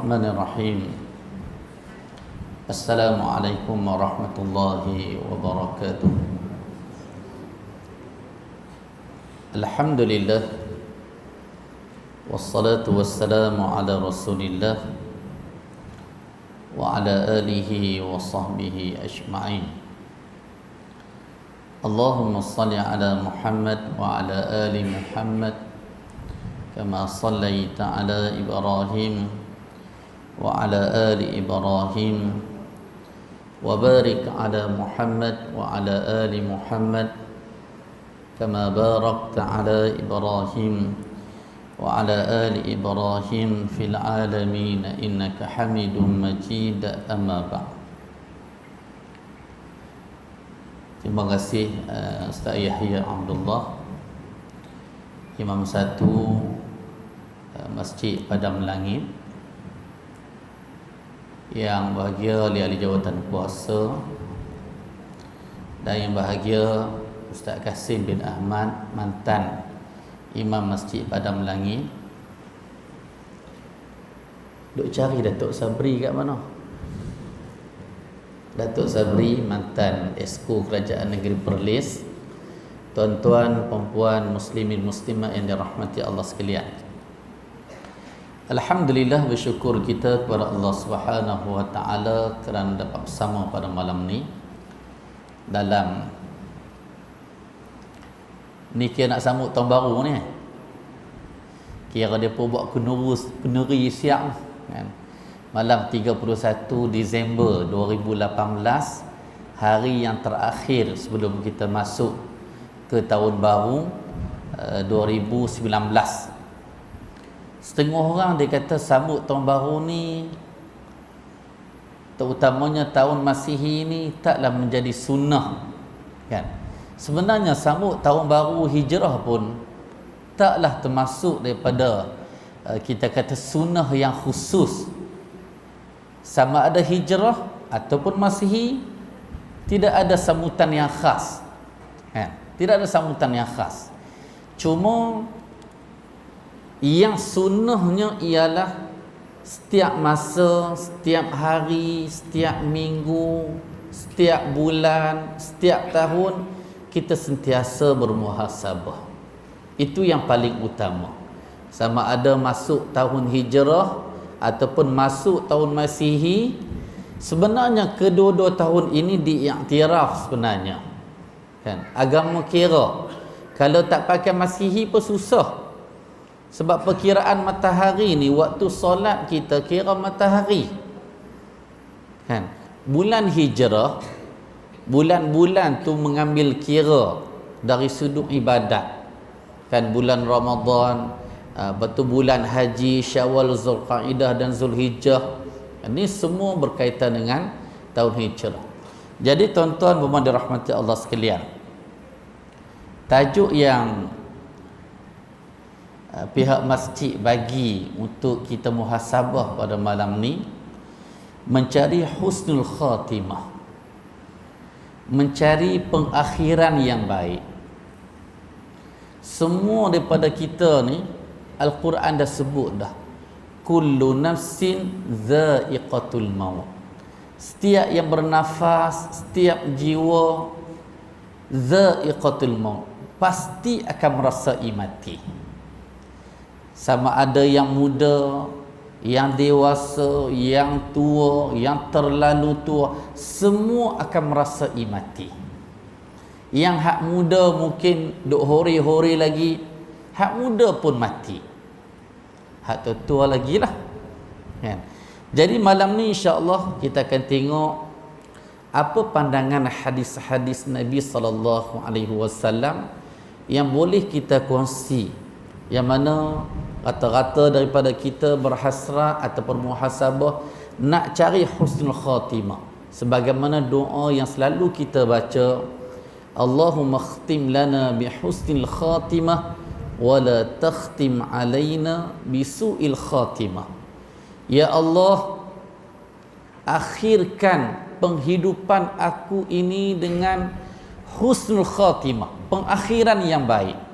Bismillahirrahmanirrahim. Assalamualaikum warahmatullahi wabarakatuh. Alhamdulillah, wassalatu wassalamu ala rasulillah wa ala alihi wa sahbihi ajma'in. Allahumma salli ala Muhammad wa ala ali Muhammad kama sallaita ala Ibrahim wa ala ali Ibrahim wa barik ala Muhammad wa ala ali Muhammad kama barakta ala Ibrahim wa ala ali Ibrahim fil alamin innaka Hamidum Majid. Amma ba'd. Terima kasih Ustaz Yahya Abdullah, Imam 1 Masjid Padang Langit, yang bahagia ahli jawatan kuasa, dan yang bahagia Ustaz Kasim bin Ahmad, mantan Imam Masjid Padang Langit. Duk cari Datuk Sabri kat mana? Datuk Sabri, mantan Esko Kerajaan Negeri Perlis. Tuan-tuan, perempuan, muslimin muslimat yang dirahmati Allah sekalian, alhamdulillah, bersyukur kita kepada Allah Subhanahu wa taala kerana dapat bersama pada malam ni dalam ni kira nak sambut tahun baru ni. Kira dia pun buat kenuri siap kan. Malam 31 Disember 2018, hari yang terakhir sebelum kita masuk ke tahun baru 2019. Setengah orang dia kata sambut tahun baru ni, terutamanya tahun Masihi ni, taklah menjadi sunnah kan. Sebenarnya sambut tahun baru Hijrah pun taklah termasuk daripada kita kata sunnah yang khusus. Sama ada Hijrah ataupun Masihi, tidak ada sambutan yang khas kan? Tidak ada sambutan yang khas. Cuma yang sunnahnya ialah setiap masa, setiap hari, setiap minggu, setiap bulan, setiap tahun kita sentiasa bermuhasabah. Itu yang paling utama. Sama ada masuk tahun Hijrah ataupun masuk tahun Masihi, sebenarnya kedua-dua tahun ini diiktiraf sebenarnya kan. Agama kira kalau tak pakai Masihi pun susah. Sebab perkiraan matahari ni, waktu solat kita kira matahari kan. Bulan Hijrah, bulan-bulan tu mengambil kira dari sudut ibadat kan. Bulan Ramadan, betul bulan Haji, Syawal, Zulqaidah dan Zulhijjah, ini semua berkaitan dengan tahun Hijrah. Jadi tuan-tuan bermohon dirahmati Allah sekalian, tajuk yang pihak masjid bagi untuk kita muhasabah pada malam ni, mencari husnul khatimah, mencari pengakhiran yang baik. Semua daripada kita ni, Al-Quran dah sebut dah, kullu nafsin dha'iqatul maut. Setiap yang bernafas, setiap jiwa, dha'iqatul maut, pasti akan merasai mati. Sama ada yang muda, yang dewasa, yang tua, yang terlalu tua, semua akan merasai mati. Yang hak muda mungkin duk hori-hori lagi, hak muda pun mati. Hak tua lagi lah kan? Jadi malam ni insya-Allah kita akan tengok apa pandangan hadis-hadis Nabi SAW yang boleh kita kongsi, yang mana rata-rata daripada kita berhasrat ataupun muhasabah nak cari husnul khatimah. Sebagaimana doa yang selalu kita baca, Allahumma khtim lana bi husnil khatimah wa la takhtim alaina bi su'il khatimah. Ya Allah, akhirkan penghidupan aku ini dengan husnul khatimah, pengakhiran yang baik.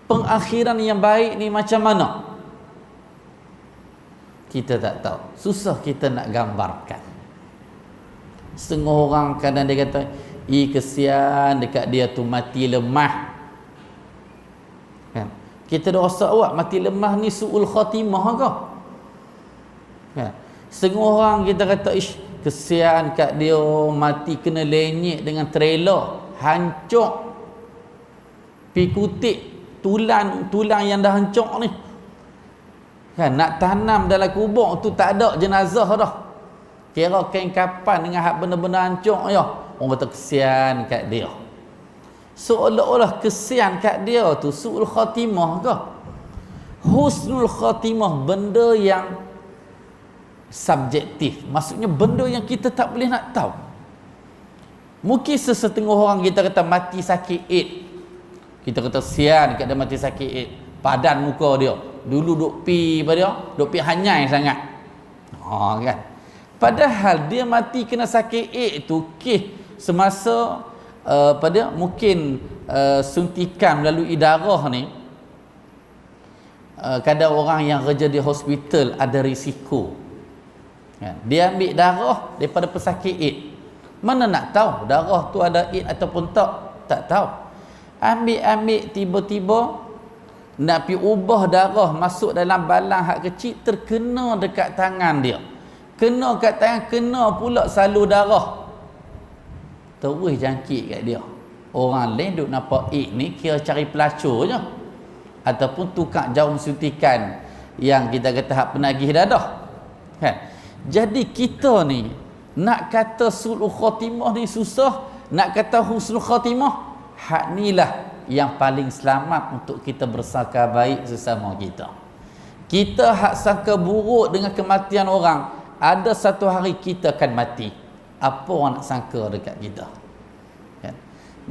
Pengakhiran yang baik ni macam mana? kita tak tahu. Susah kita nak gambarkan. Setengah orang kadang dia kata, kesian dekat dia tu mati lemah. Kan? Kita dah rasa awak mati lemah ni su'ul khatimah ke? Kan? Setengah orang kita kata, kesian kat dia mati kena lenyek dengan trailer, hancur. Pi kutik tulang yang dah hancur ni. Kan, nak tanam dalam kubur tu tak ada jenazah dah. Kira kain kapan dengan hak benda-benda hancur ya. Orang kata kesian kat dia. Seolah-olah kesian kat dia tu su'ul khatimah ke? Husnul khatimah benda yang subjektif. Maksudnya benda yang kita tak boleh nak tahu. Mungkin sesetengah orang kita kata mati sakit AIDS. Kita kata sian kat dia mati sakit AIDS. Padan muka dia. Dulu duk pi pada dia, duk pi hanyai sangat. Kan. Padahal dia mati kena sakit AIDS tu semasa pada mungkin suntikan melalui darah ni, kadang orang yang kerja di hospital ada risiko. Dia ambil darah daripada pesakit AIDS. Mana nak tahu darah tu ada AIDS ataupun tak tahu. Ambil tiba-tiba nak pergi ubah darah masuk dalam balang hak kecil, terkena dekat tangan dia. Kena kat tangan, kena pula salur darah. Terus jangkit kat dia. Orang lain duk nampak ni kira cari pelacur je. Ataupun tukang jarum suntikan yang kita kata hak penagih dadah. Kan? Jadi kita ni nak kata sulul khatimah ni susah, nak kata husnul khatimah, hak inilah yang paling selamat untuk kita bersangka baik sesama kita. Kita hak sangka buruk dengan kematian orang, ada satu hari kita akan mati. Apa orang nak sangka dekat kita? Kan?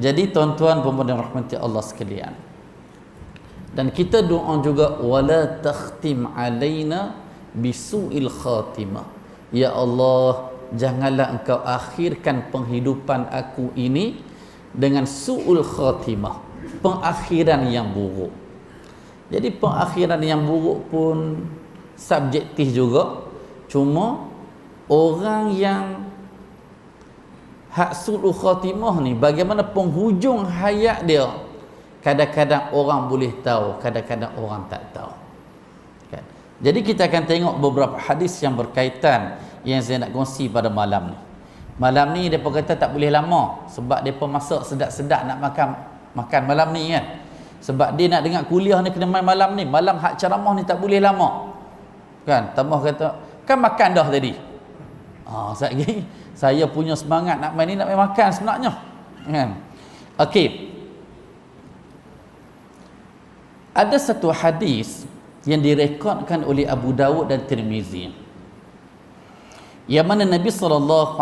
Jadi tuan-tuan dan rahmati Allah sekalian, dan kita doa juga, wala takhtim alaina bisu'il khatimah. Ya Allah, janganlah engkau akhirkan penghidupan aku ini dengan su'ul khatimah, pengakhiran yang buruk. Jadi pengakhiran yang buruk pun subjektif juga. Cuma orang yang hak su'ul khatimah ni, bagaimana penghujung hayat dia, kadang-kadang orang boleh tahu, kadang-kadang orang tak tahu. Kan? Jadi kita akan tengok beberapa hadis yang berkaitan yang saya nak kongsi pada malam ni. Malam ni mereka kata tak boleh lama sebab mereka masak sedap-sedap nak makan malam ni kan. Sebab dia nak dengar kuliah ni kena main malam ni. Malam hak ceramah ni tak boleh lama. Kan? Tambah kata, kan makan dah tadi. Saya punya semangat nak main ni, nak main makan sebenarnya. Kan? Okey. Ada satu hadis yang direkodkan oleh Abu Dawud dan Tirmizi, yang mana Nabi SAW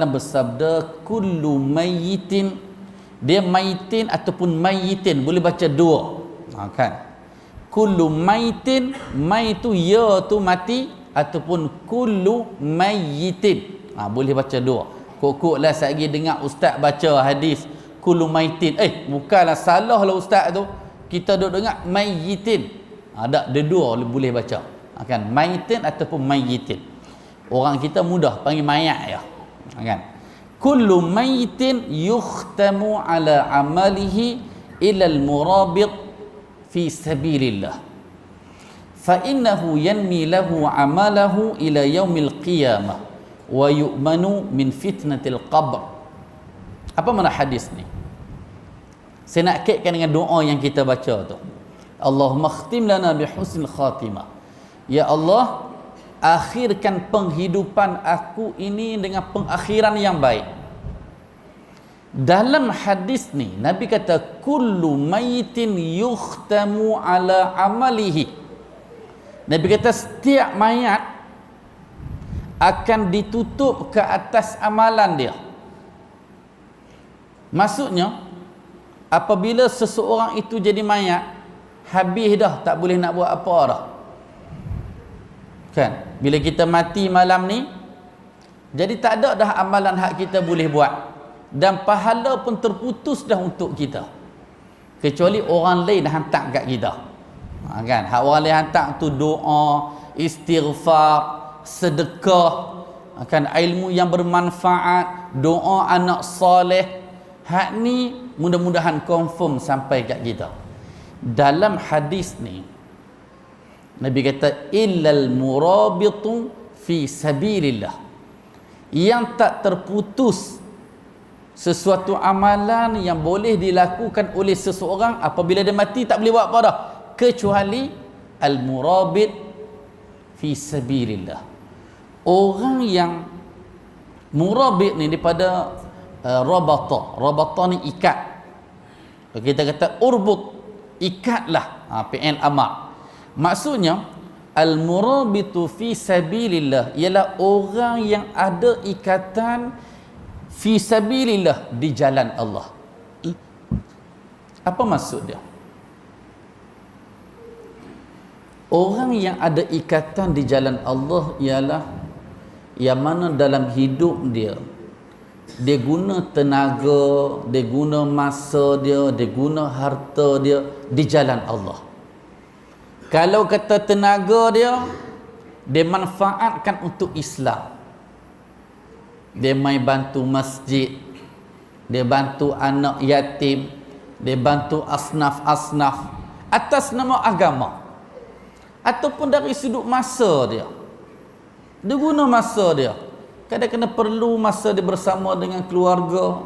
bersabda, kullu mayyitin, dia mayyitin ataupun mayyitin, boleh baca dua. Kan? Kullu mayyitin, may tu ya tu mati, ataupun kullu mayyitin. Boleh baca dua. Kok-kok lah saya lagi dengar ustaz baca hadis kullu mayyitin. Bukanlah salah lah ustaz tu. Kita duk dengar mayyitin. Ada dua boleh baca. Kan? Mayyitin ataupun mayyitin. Orang kita mudah panggil mayat ya. Kan? Kullu mayyitin yukhtamu ala amalihi ila al-murabit fi sabilillah. Fa innahu yanmi lahu amalahu ila yaumil qiyamah wa yu'manu min fitnatil qabr. Apa makna hadis ni? Saya nak kaitkan dengan doa yang kita baca tu. Allahumma khtim lana bi husnil khatimah. Ya Allah, akhirkan penghidupan aku ini dengan pengakhiran yang baik. Dalam hadis ni Nabi kata kullu mayyitin yukhtamu ala amalihi. Nabi kata setiap mayat akan ditutup ke atas amalan dia. Maksudnya apabila seseorang itu jadi mayat, habis dah, tak boleh nak buat apa dah. Kan? Bila kita mati malam ni, jadi tak ada dah amalan hak kita boleh buat, dan pahala pun terputus dah untuk kita, kecuali orang lain dah hantar kat kita. Kan? Hak orang lain hantar tu doa, istighfar, sedekah, kan ilmu yang bermanfaat, doa anak soleh. Hak ni mudah-mudahan confirm sampai kat kita. Dalam hadis ni Nabi kata illal murabitu fi sabilillah, yang tak terputus sesuatu amalan yang boleh dilakukan oleh seseorang apabila dia mati tak boleh buat apa dah, kecuali al murabit fi sabilillah. Orang yang murabit ni daripada rabata ni ikat. Kita kata urbut, ikatlah, PN amak. Maksudnya al-murabitu fi sabilillah ialah orang yang ada ikatan fi sabilillah, di jalan Allah. Apa maksud dia? Orang yang ada ikatan di jalan Allah ialah yang mana dalam hidup dia guna tenaga, dia guna masa dia guna harta dia di jalan Allah. Kalau kata tenaga dia manfaatkan untuk Islam, dia mai bantu masjid, dia bantu anak yatim, dia bantu asnaf-asnaf atas nama agama, ataupun dari sudut masa dia guna masa dia. Kadang-kadang perlu masa dia bersama dengan keluarga,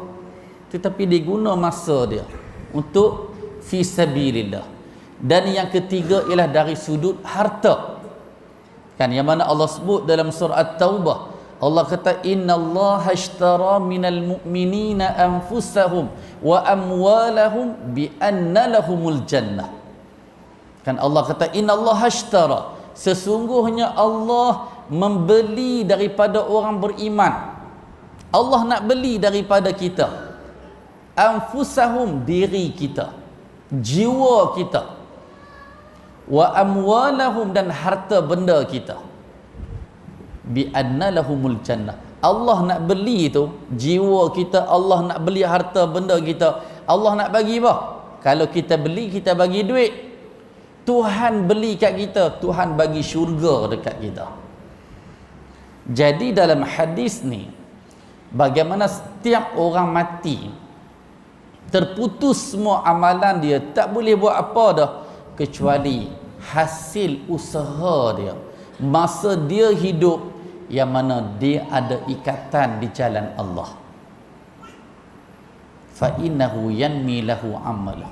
tetapi dia guna masa dia untuk fi sabilillah. Dan yang ketiga ialah dari sudut harta, kan, yang mana Allah sebut dalam surah At-Taubah. Allah kata innallaha ashtara minal mu'minina anfusahum wa amwalahum bi anna lahumul jannah. Kan Allah kata innallaha ashtara, sesungguhnya Allah membeli daripada orang beriman. Allah nak beli daripada kita anfusahum, diri kita, jiwa kita, wa amwalahum, dan harta benda kita, bi anna lahumul jannah. Allah nak beli itu jiwa kita, Allah nak beli harta benda kita. Allah nak bagi apa? Kalau kita beli, kita bagi duit, Tuhan beli kat kita, Tuhan bagi syurga dekat kita. Jadi dalam hadis ni, bagaimana setiap orang mati terputus semua amalan dia, tak boleh buat apa dah kecuali hasil usaha dia masa dia hidup, yang mana dia ada ikatan di jalan Allah. Fa innahu yanmi lahu amalah.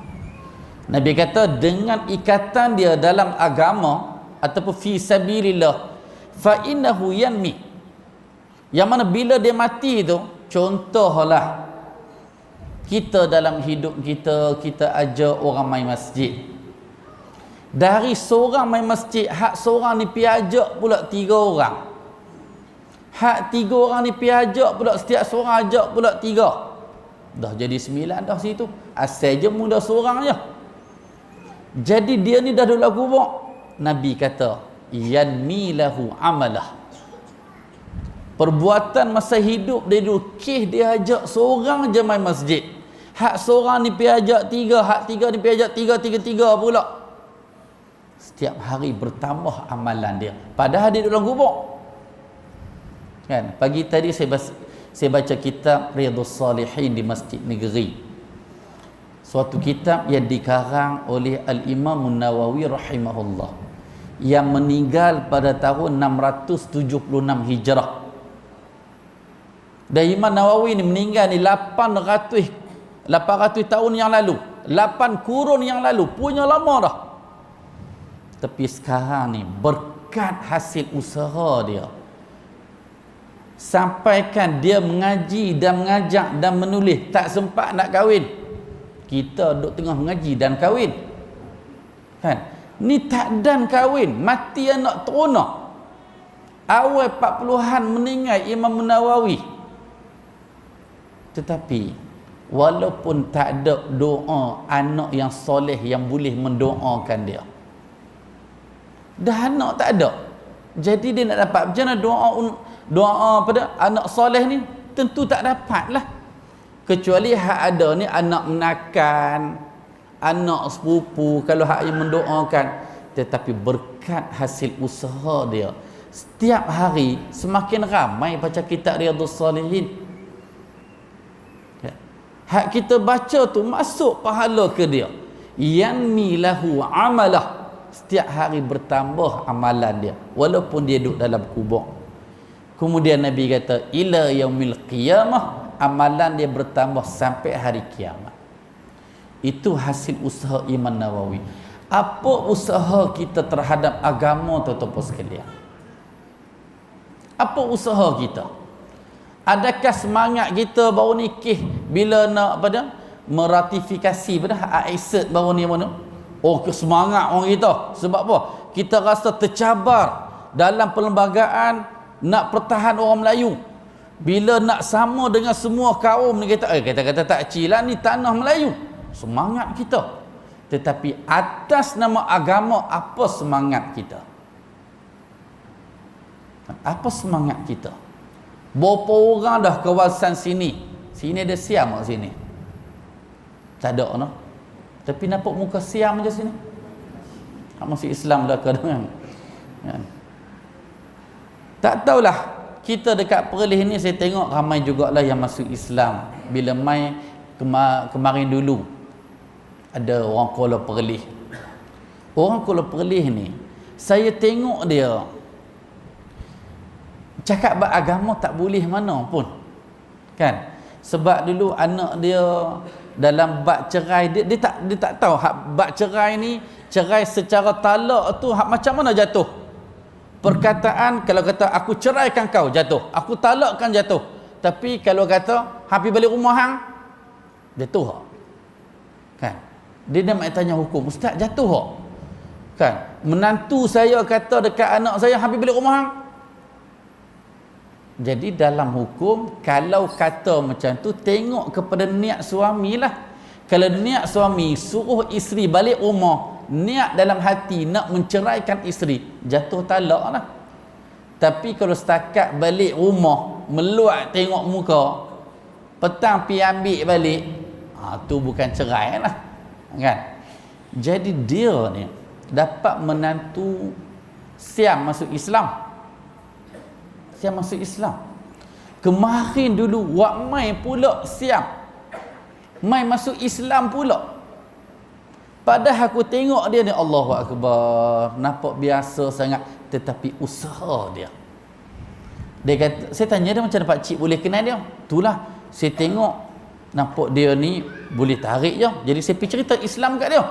Nabi kata dengan ikatan dia dalam agama ataupun fi sabilillah, fa innahu yanmi, yang mana bila dia mati tu, contohlah kita dalam hidup kita ajak orang main masjid. Dari seorang main masjid, hak seorang ni pi ajak pula 3 orang. Hak 3 orang ni pi ajak pula, setiap seorang ajak pula 3. Dah jadi 9 dah situ. Asal je muda seorang je. Jadi dia ni dah duduk kubur. Nabi kata yanmi lahu amalah. Perbuatan masa hidup dia dulu, dia ajak seorang je main masjid. Hak seorang ni pi ajak 3, hak 3 ni pi ajak 3 pula. Setiap hari bertambah amalan dia, padahal dia dalam kubur. Kan, pagi tadi saya baca kitab Riyadhus Salihin di Masjid Negeri. Suatu kitab yang dikarang oleh Al-Imam Nawawi rahimahullah, yang meninggal pada tahun 676 Hijrah. Dan Imam Nawawi ni meninggal ni 800 tahun yang lalu, 8 kurun yang lalu, punya lama dah. Tapi sekarang ni berkat hasil usaha dia, sampaikan dia mengaji dan mengajak dan menulis, tak sempat nak kahwin. Kita duduk tengah mengaji dan kahwin, kan? Ni tak dan kahwin, mati anak teronak. Awal 40-an meninggal Imam Nawawi. Tetapi walaupun tak ada doa anak yang soleh yang boleh mendoakan dia, dah anak tak ada, jadi dia nak dapat macam mana doa pada anak soleh ni? Tentu tak dapat lah, kecuali hak ada ni anak menakan, anak sepupu, kalau hak yang mendoakan. tetapi berkat hasil usaha dia. Setiap hari semakin ramai baca kitab Riyadhus Salihin. Hak kita baca tu masuk pahala ke dia. Yanmi lahu amalah. Setiap hari bertambah amalan dia walaupun dia duduk dalam kubur. Kemudian Nabi kata ila yaumil qiyamah, amalan dia bertambah sampai hari kiamat. Itu hasil usaha Imam Nawawi. Apa usaha kita terhadap agama tuan-tuan sekalian? Apa usaha kita? Adakah semangat kita baru nikah bila nak apa dia? Meratifikasi pada hak cert baru ni mana? Oh, kesemangat orang kita. Sebab apa? Kita rasa tercabar dalam perlembagaan nak pertahan orang Melayu. Bila nak sama dengan semua kaum ni kata tak cilah ni tanah Melayu. Semangat kita. Tetapi atas nama agama, apa semangat kita? Apa semangat kita? Berapa orang dah kawasan sini? Sini ada Siam kat sini? Tak ada no? Tapi nampak muka Siam je sini. Masuk Islam dah kadang kan? Tak tahulah. Kita dekat Perlis ni saya tengok ramai jugalah yang masuk Islam. Bila mai kemarin dulu ada orang Kuala Perlis. Orang Kuala Perlis ni saya tengok dia cakap bab agama tak boleh mana pun. Kan? Sebab dulu anak dia dalam bab cerai dia tak tahu hak bab cerai ni, cerai secara talak tu hak macam mana jatuh. Perkataan kalau kata aku ceraikan kau jatuh, aku talakkan jatuh. Tapi kalau kata hapi balik rumah hang jatuh hak. Kan? Dia nak tanya hukum, ustaz jatuh hak. Kan? Menantu saya kata dekat anak saya hapi balik rumah hang. Jadi dalam hukum kalau kata macam tu tengok kepada niat suami lah. Kalau niat suami suruh isteri balik rumah, niat dalam hati nak menceraikan isteri, jatuh talak lah. Tapi kalau setakat balik rumah meluat tengok muka, petang pi ambil balik, tu bukan cerai lah. Kan? Jadi dia ni dapat menantu Siam masuk Islam. Siam masuk Islam. Kemarin dulu wak mai pula Siam mai masuk Islam pula. Padahal aku tengok dia ni Allahu Akbar, nampak biasa sangat, tetapi usaha dia. Dia kata, saya tanya dia macam mana pak cik boleh kenal dia? Itulah saya tengok nampak dia ni boleh tarik je. Jadi saya pergi cerita Islam kat dia.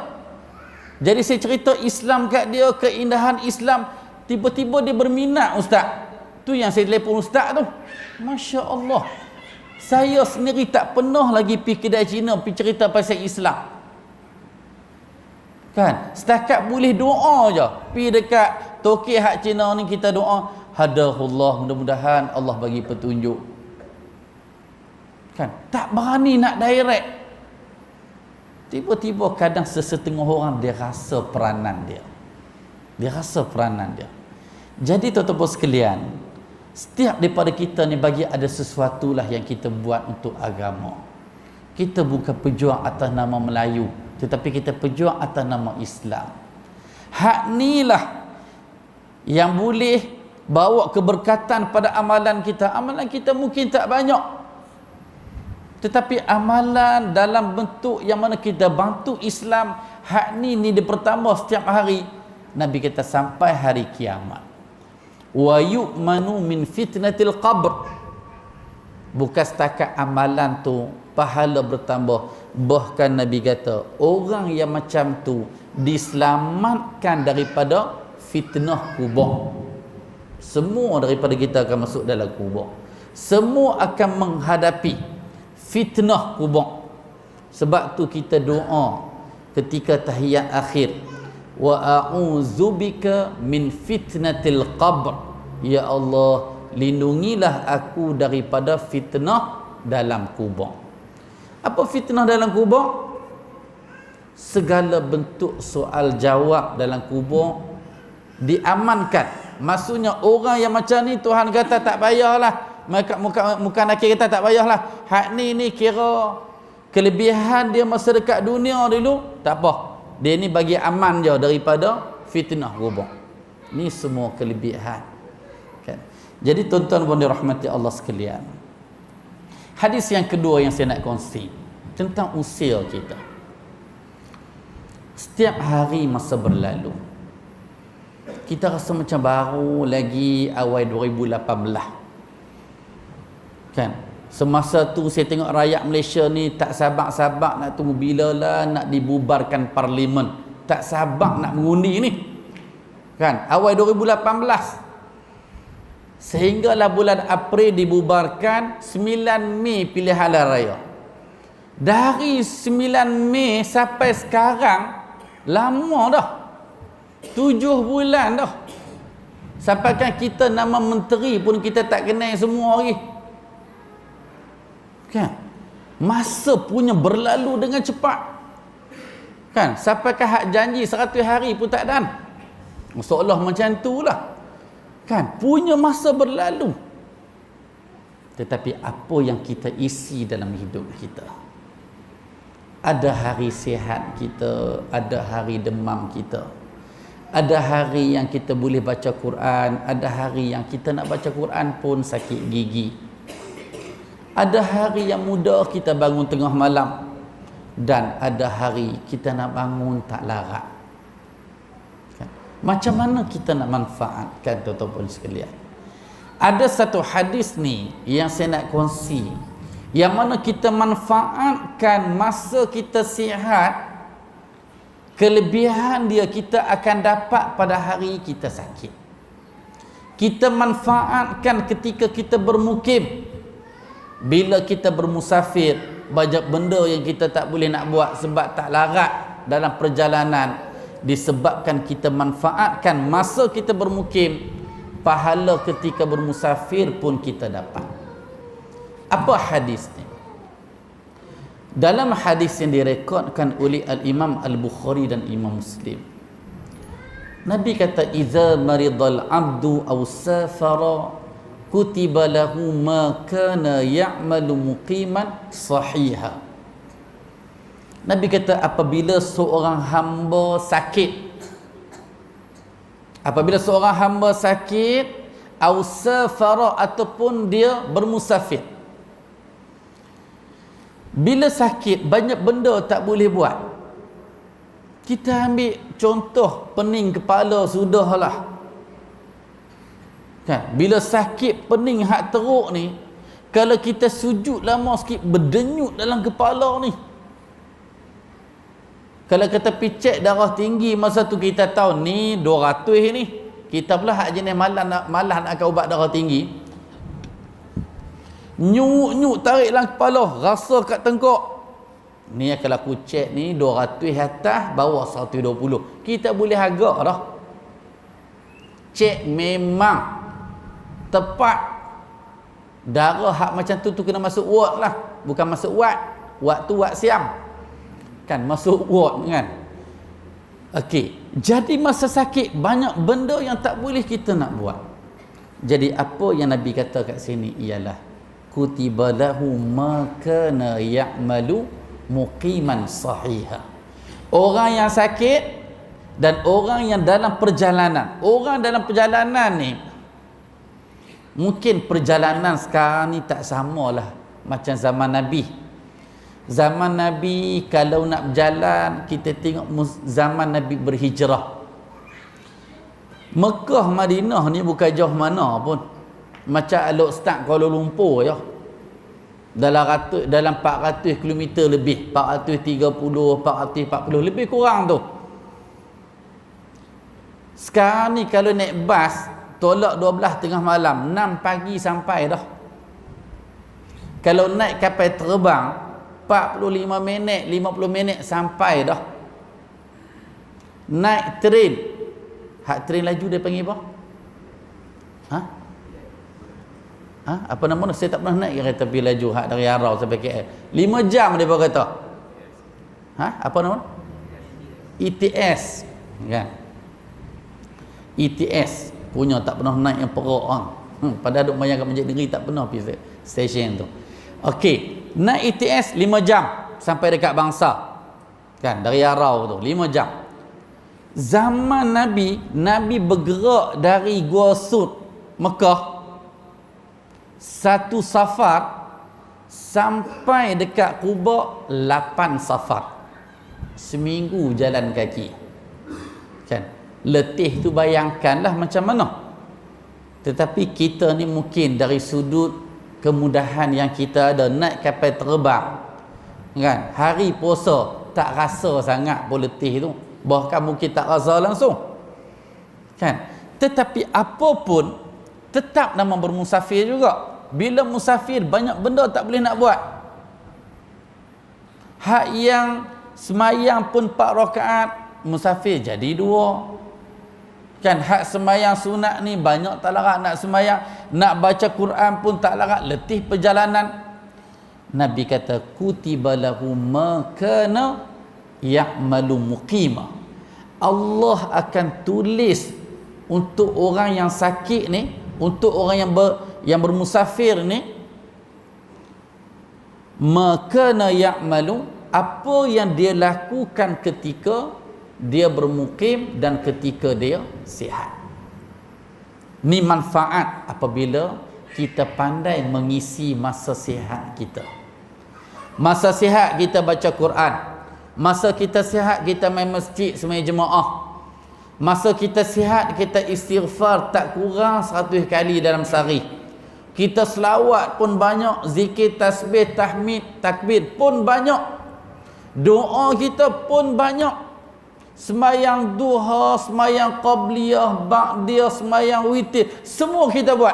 Jadi saya cerita Islam kat dia, keindahan Islam, tiba-tiba dia berminat ustaz. Tu yang saya telefon ustaz tu. Masya Allah. Saya sendiri tak pernah lagi pergi kedai Cina pergi cerita pasal Islam. Kan? Setakat boleh doa je. Pergi dekat Tokek hak Cina ni kita doa, hadahullah, mudah-mudahan Allah bagi petunjuk. Kan? Tak berani nak direct. Tiba-tiba kadang sesetengah orang dia rasa peranan dia. Dia rasa peranan dia. Jadi tuan-tuan sekalian, setiap daripada kita ni bagi ada sesuatu lah yang kita buat untuk agama. Kita bukan pejuang atas nama Melayu, tetapi kita pejuang atas nama Islam. Hak ni lah yang boleh bawa keberkatan pada amalan kita. Amalan kita mungkin tak banyak, tetapi amalan dalam bentuk yang mana kita bantu Islam, hak ni dia bertambah setiap hari. Nabi kata sampai hari kiamat. Wa yu'manu min fitnatil qabr. Bukan setakat amalan tu pahala bertambah, bahkan Nabi kata orang yang macam tu diselamatkan daripada fitnah kubur. Semua daripada kita akan masuk dalam kubur. Semua akan menghadapi fitnah kubur. Sebab tu kita doa ketika tahiyat akhir, wa a'udzubika min fitnatil qabr. Ya Allah, lindungilah aku daripada fitnah dalam kubur. Apa fitnah dalam kubur? Segala bentuk soal jawab dalam kubur diamankan. Maksudnya orang yang macam ni Tuhan kata tak payahlah, muka nakir kata tak payahlah, hak ni kira kelebihan dia masa dekat dunia dulu, tak apa. Dia ni bagi aman je daripada fitnah gubuk. Ni semua kelebihan. Kan? Jadi tuan-tuan dan dirahmati Allah sekalian. Hadis yang kedua yang saya nak kongsi tentang usia kita. Setiap hari masa berlalu, kita rasa macam baru lagi awal 2018. Kan? Semasa tu saya tengok rakyat Malaysia ni tak sabar-sabar nak tunggu bila lah nak dibubarkan parlimen. Tak sabar nak mengundi ni. Kan? Awal 2018. Sehinggalah bulan April dibubarkan, 9 Mei pilihan raya. Dari 9 Mei sampai sekarang, lama dah. 7 bulan dah. Sampaikan kita nama menteri pun kita tak kenal semua lagi. Kan? Masa punya berlalu dengan cepat. Kan? Sampaikan hak janji 100 hari pun tak ada. Seolah macam itulah. Kan? Punya masa berlalu. Tetapi apa yang kita isi dalam hidup kita? Ada hari sihat kita, ada hari demam kita. Ada hari yang kita boleh baca Quran, ada hari yang kita nak baca Quran pun sakit gigi. Ada hari yang mudah kita bangun tengah malam, dan ada hari kita nak bangun tak larat. Macam mana kita nak manfaatkan tuan-tuan sekalian? Ada satu hadis ni yang saya nak kongsi, yang mana kita manfaatkan masa kita sihat, kelebihan dia kita akan dapat pada hari kita sakit. Kita manfaatkan ketika kita bermukim. Bila kita bermusafir, banyak benda yang kita tak boleh nak buat sebab tak larat dalam perjalanan. Disebabkan kita manfaatkan masa kita bermukim, pahala ketika bermusafir pun kita dapat. Apa hadis ni? Dalam hadis yang direkodkan oleh Al-Imam Al-Bukhari dan Imam Muslim, Nabi kata, "Idza maridal abdu aw safara kutiba lahu ma kana ya'malu muqiman sahiha." Nabi kata, apabila seorang hamba sakit, aw safara ataupun dia bermusafir. Bila sakit, banyak benda tak boleh buat. Kita ambil contoh pening kepala, sudahlah. Kan? Bila sakit pening hak teruk ni, kalau kita sujud lama sikit, berdenyut dalam kepala ni. Kalau kata picek darah tinggi, masa tu kita tahu ni 200 ni. Kita pula hak jenis malah nak ubat darah tinggi. Nyuk tarik dalam kepala, rasa kat tengkok. Ni kalau aku cek ni 200 atas, bawah 120. Kita boleh agak dah. Cek memang tepat. Darah hak macam tu kena masuk ward lah. Bukan masuk ward. Ward tu ward siam. Kan masuk ward kan. Okey, jadi masa sakit banyak benda yang tak boleh kita nak buat. Jadi apa yang Nabi kata kat sini ialah kutiba lahu ma kana ya'malu muqiman sahiha. Orang yang sakit dan orang yang dalam perjalanan. Orang dalam perjalanan ni, mungkin perjalanan sekarang ni tak samalah macam zaman Nabi. Zaman Nabi kalau nak berjalan, kita tengok zaman Nabi berhijrah. Mekah Madinah ni bukan jauh mana pun. Macam Alok start Kuala Lumpur je. Dalam 400 km lebih, 430, 440 lebih kurang tu. Sekarang ni kalau naik bas, tolak 12 tengah malam, 6 pagi sampai dah. Kalau naik kapal terbang, 45 minit, 50 minit sampai dah. Naik train. Hak train laju dia panggil apa? Apa nama dia? Saya tak pernah naik kereta api laju hak dari Arau sampai KL. 5 jam dia kata. Apa nama? ETS. Kan? ETS. Punya tak pernah naik yang Perak kan. Padahal duk mayang kat Masjid Negeri tak pernah pergi stesen tu. Okey, naik ETS 5 jam sampai dekat Bangsa. Kan, dari Arau tu 5 jam. Zaman Nabi bergerak dari Gua Sur Mekah satu safar sampai dekat Quba 8 safar. Seminggu jalan kaki. Kan? Letih tu bayangkanlah macam mana. Tetapi kita ni mungkin dari sudut kemudahan yang kita ada, naik kapal terbang, kan, hari puasa tak rasa sangat pun letih tu, bahkan mungkin tak rasa langsung, kan. Tetapi apa pun tetap nama bermusafir juga. Bila musafir banyak benda tak boleh nak buat. Hak yang semayang pun 4 rakaat, musafir jadi 2. Kan, hak semayang sunat ni banyak tak larat nak semayang, nak baca Quran pun tak larat, letih perjalanan. Nabi kata kutiba lahu ma kana ya'malu muqima. Allah akan tulis untuk orang yang sakit ni, untuk orang yang bermusafir ni, ma kana ya'malu, apa yang dia lakukan ketika dia bermukim dan ketika dia sihat. Ni manfaat apabila kita pandai mengisi masa sihat kita. Masa sihat kita baca Quran. Masa kita sihat kita main masjid semai jemaah. Masa kita sihat kita istighfar tak kurang 100 kali dalam sehari. Kita selawat pun banyak, zikir, tasbih, tahmid, takbir pun banyak. Doa kita pun banyak. Semayang duha, semayang qabliyah, ba'diyah, semayang witir, semua kita buat.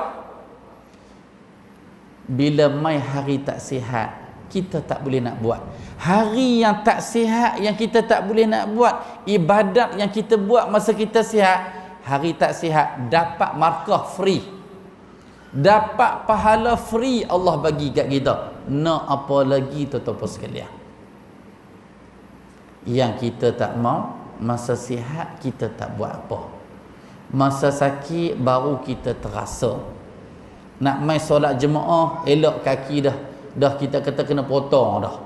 Bila mai hari tak sihat, kita tak boleh nak buat. Hari yang tak sihat, yang kita tak boleh nak buat ibadat yang kita buat masa kita sihat, hari tak sihat dapat markah free, dapat pahala free Allah bagi kat kita. Nak apa lagi tuan-tuan sekalian? Yang kita tak mau, masa sihat kita tak buat apa, masa sakit baru kita terasa. Nak mai solat jemaah, elok kaki dah kita kata kena potong dah.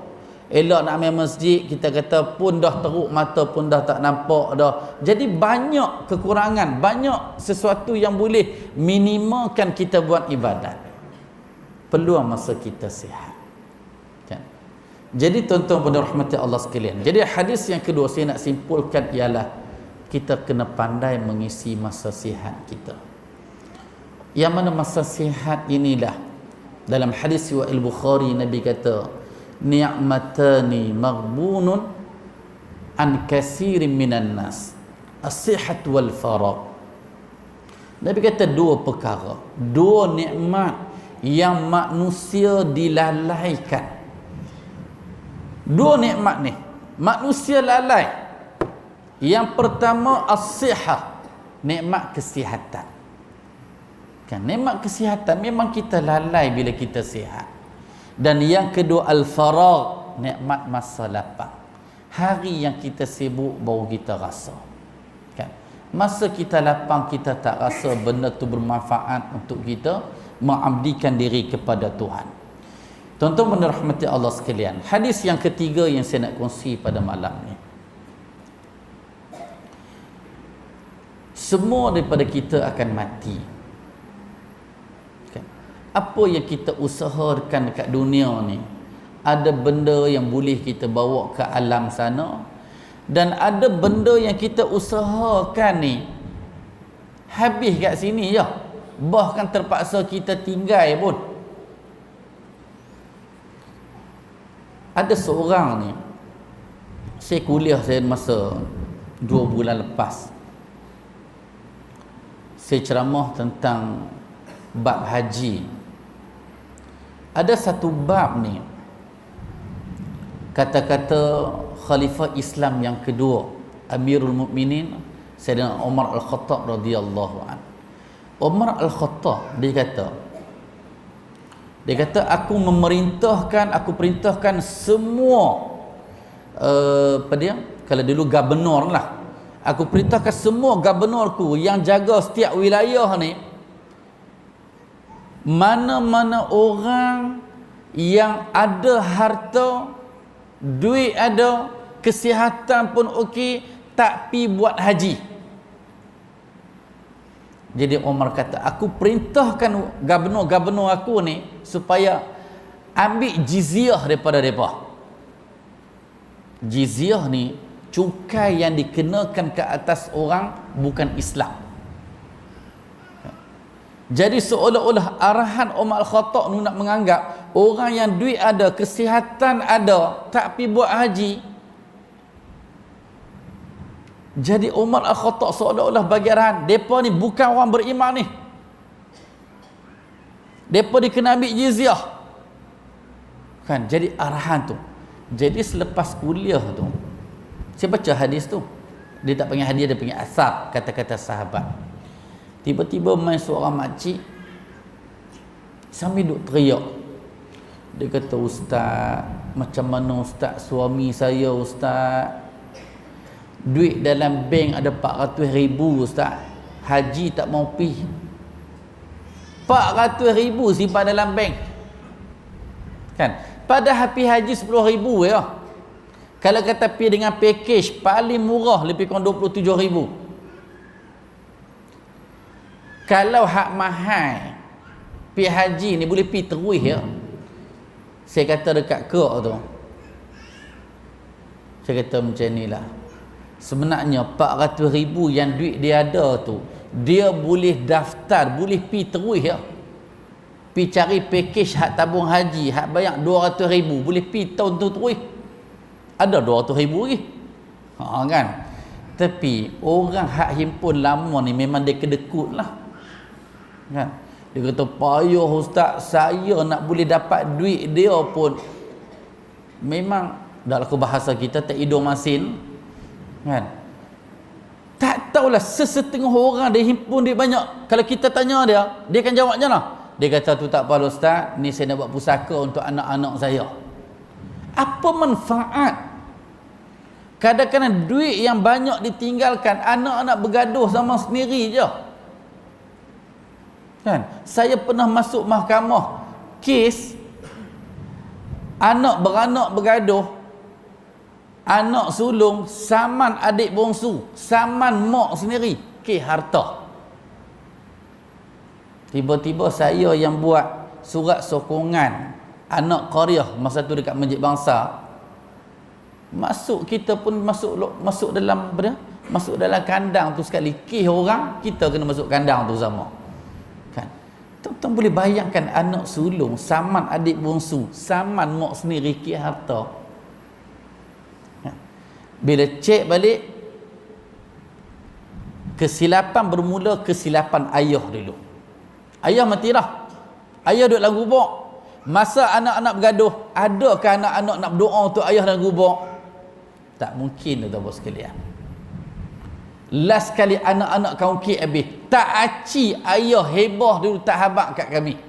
Elok nak mai masjid, kita kata pun dah teruk mata pun dah tak nampak dah. Jadi banyak kekurangan, banyak sesuatu yang boleh minimalkan kita buat ibadat. Peluang masa kita sihat. Jadi tuan-tuan pada rahmati Allah sekalian, jadi hadis yang kedua saya nak simpulkan ialah kita kena pandai mengisi masa sihat kita. Yang mana masa sihat inilah dalam hadis riwayat Al-Bukhari Nabi kata ni'matani maghbunun an katsirin minan nas, as-sihat wal faragh. Nabi kata 2 perkara, 2 nikmat yang manusia dilalaikan. 2 nikmat ni manusia lalai. Yang pertama as-sihah, nikmat kesihatan. Kan, nikmat kesihatan memang kita lalai bila kita sihat. Dan yang kedua al-faragh, nikmat masa lapang. Hari yang kita sibuk baru kita rasa. Kan, masa kita lapang kita tak rasa benda tu bermanfaat untuk kita mengabdikan diri kepada Tuhan. Tuan-tuan dan rahmati Allah sekalian, hadis yang ketiga yang saya nak kongsi pada malam ni. Semua daripada kita akan mati. Kan? Apa yang kita usahakan dekat dunia ni, ada benda yang boleh kita bawa ke alam sana, dan ada benda yang kita usahakan ni habis kat sini je. Bahkan terpaksa kita tinggal pun. Ada seorang ni, saya kuliah saya masa 2 bulan lepas, saya ceramah tentang bab haji. Ada satu bab ni, kata-kata Khalifah Islam yang kedua, Amirul Mukminin Sayyidina Umar Al-Khattab radhiyallahu anhu. Umar Al-Khattab dia kata aku perintahkan semua kalau dulu gubernur lah, aku perintahkan semua gubernurku yang jaga setiap wilayah ni, mana-mana orang yang ada harta, duit ada, kesihatan pun okey, tak pi buat haji. Jadi Umar kata, aku perintahkan gubernur aku ni supaya ambil jizyah daripada mereka. Jizyah ni cukai yang dikenakan ke atas orang bukan Islam. Jadi seolah-olah arahan Umar Al-Khattab ni nak menganggap orang yang duit ada, kesihatan ada, tak pi buat haji. Jadi Umar Al-Khattab seolah-olah bagi arahan, mereka ni bukan orang beriman ni. Mereka dikena ambil jizyah. Kan, jadi arahan tu. Jadi selepas kuliah tu, saya baca hadis tu. Dia tak panggil hadis, dia panggil asar, kata-kata sahabat. Tiba-tiba main seorang makcik sambil duk teriak. Dia kata, ustaz, macam mana ustaz, suami saya ustaz, duit dalam bank ada 400,000 ustaz, haji tak mau pi. 400,000 simpan dalam bank. Kan? Padahal pi haji 10,000 ya. Kalau kata pi dengan package paling murah lebih kurang 27,000. Kalau hak mahal pi haji ni boleh pi terus ya. Saya kata dekat kak tu, saya kata macam ni lah, sebenarnya 400,000 yang duit dia ada tu, dia boleh daftar, boleh pi terus ya, pi cari package hak tabung haji, hak bayar 200,000, boleh pi tahun tu terus, ada 200,000 lagi. Kan. Tapi orang hak himpun lama ni memang dia kedekut lah. Kan? Dia kata, payah ustaz, saya nak boleh dapat duit dia pun memang dalam bahasa kita tak hidung masin. Kan? Tak tahulah, sesetengah orang dia himpun duit banyak. Kalau kita tanya dia akan jawab macam mana? Dia kata, tu tak apa ustaz, ni saya nak buat pusaka untuk anak-anak saya. Apa manfaat? Kadang-kadang duit yang banyak ditinggalkan, anak-anak bergaduh sama sendiri je. Kan? Saya pernah masuk mahkamah kes anak beranak bergaduh, anak sulung saman adik bongsu, saman mak sendiri, kes harta. Tiba-tiba saya yang buat surat sokongan anak qaryah masa tu dekat Masjid Bangsa, masuk, kita pun masuk dalam masuk dalam kandang tu sekali, kes orang, kita kena masuk kandang tu sama. Tuan-tuan boleh bayangkan anak sulung, saman adik bongsu, saman mak sendiri, ke harta. Bila cek balik, kesilapan bermula kesilapan ayah dulu. Ayah mati dah. Ayah duduk dalam gubuk. Masa anak-anak bergaduh, adakah anak-anak nak berdoa untuk ayah dalam gubuk? Tak mungkin, tuan-tuan sekalian. Last kali anak-anak kaungkit habis, tak aci ayah hebah dulu, tak habaq kat kami.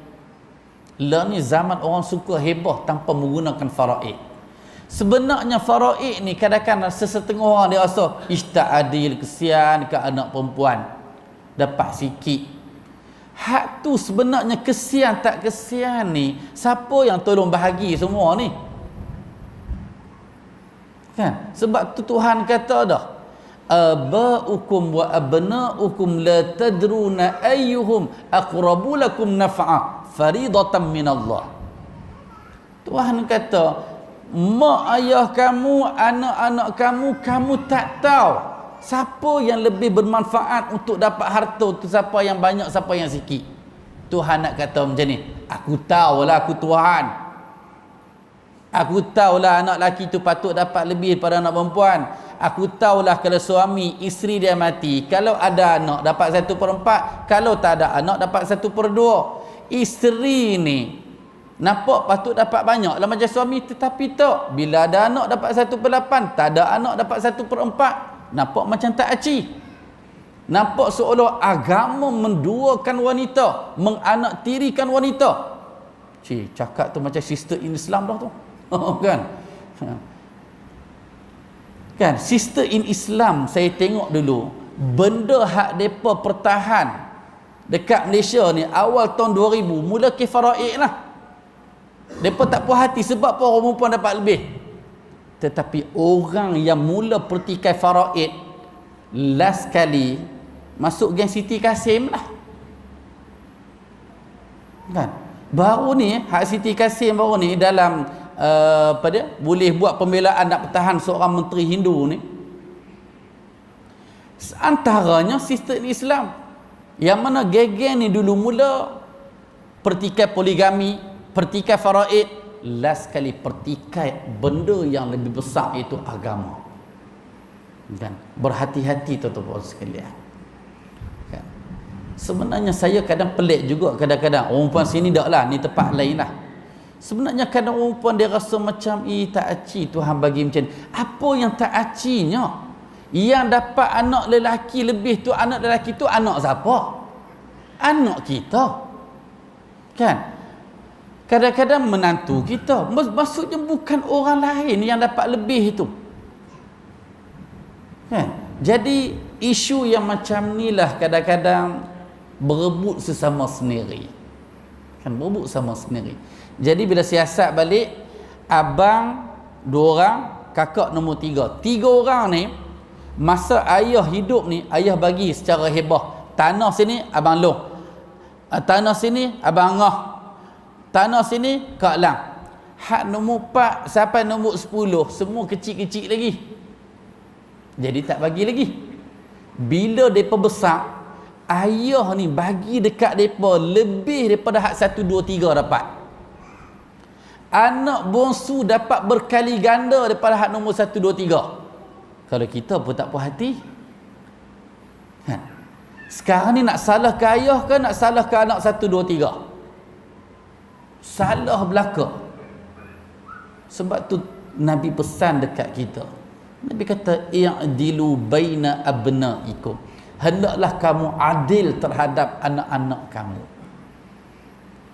Lah ni zaman orang suka hebah tanpa menggunakan faraid. Sebenarnya faraid ni kadang-kadang sesetengah orang dia rasa tak adil, kesian ke anak perempuan dapat sikit. Hak tu sebenarnya kesian tak kesian ni, siapa yang tolong bahagi semua ni? Kan? Sebab tu Tuhan kata dah, aba'ukum wa abna'ukum la tadruna ayyuhum aqrabu lakum naf'a faridatan minallah. Tuhan kata, mak ayah kamu, anak-anak kamu, kamu tak tahu siapa yang lebih bermanfaat untuk dapat harta tu, siapa yang banyak, siapa yang sikit. Tuhan nak kata macam ni, aku tahulah, aku Tuhan, aku tahulah anak lelaki tu patut dapat lebih daripada anak perempuan. Aku tahulah kalau suami, isteri dia mati, kalau ada anak dapat 1/4, kalau tak ada anak dapat 1/2. Isteri ni nampak patut dapat banyak lah macam suami, tetapi tak, bila ada anak dapat 1/8, tak ada anak dapat 1/4. Nampak macam tak aci. Nampak seolah agama menduakan wanita, menganaktirikan wanita. Cakap tu macam sister in Islam dah tu. Kan? Kan, sister in Islam saya tengok dulu, benda hak depa pertahan dekat Malaysia ni awal tahun 2000, mula kifaraid lah. Depa tak puas hati sebab apa orang perempuan dapat lebih. Tetapi orang yang mula pertikai faraid last kali masuk geng Siti Kasim lah. Kan? Baru ni hak Siti Kasim baru ni dalam apa dia boleh buat pembelaan nak pertahan seorang menteri Hindu ni. Antaranya sistem Islam yang mana geng-geng ni dulu mula pertikai poligami, pertikai faraid, last kali pertikai benda yang lebih besar iaitu agama. Kan? Berhati-hati tuan-tuan sekalian. Kan? Sebenarnya saya kadang pelik juga kadang-kadang orang perempuan sini tak lah, ni tempat lain lah. Sebenarnya kadang orang perempuan dia rasa macam tak aci Tuhan bagi macam ni. Apa yang tak acinya? Yang dapat anak lelaki lebih tu, anak lelaki tu anak siapa? Anak kita. Kan? Kadang-kadang menantu kita. Maksudnya bukan orang lain yang dapat lebih itu. Kan? Jadi isu yang macam ni lah kadang-kadang berebut sesama sendiri. Kan, berebut sama sendiri. Jadi bila siasat balik, abang 2 orang, kakak nombor 3. 3 orang ni masa ayah hidup ni, ayah bagi secara hebah. Tanah sini abang Long, tanah sini abang Ngah, tanah sini Kak Lang. Hak nombor 4 sampai nombor 10 semua kecil-kecil lagi. Jadi tak bagi lagi. Bila depa besar, ayah ni bagi dekat depa lebih daripada hak 1 2 3 dapat. Anak bongsu dapat berkali ganda daripada hak nombor 1 2 3. Kalau kita pun tak puas hati. Kan? Sekarang ni nak salah ke ayah ke nak salah ke anak 1 2 3? Salah belaka. Sebab tu Nabi pesan dekat kita. Nabi kata i'dilu baina abnaikum. Hendaklah kamu adil terhadap anak-anak kamu.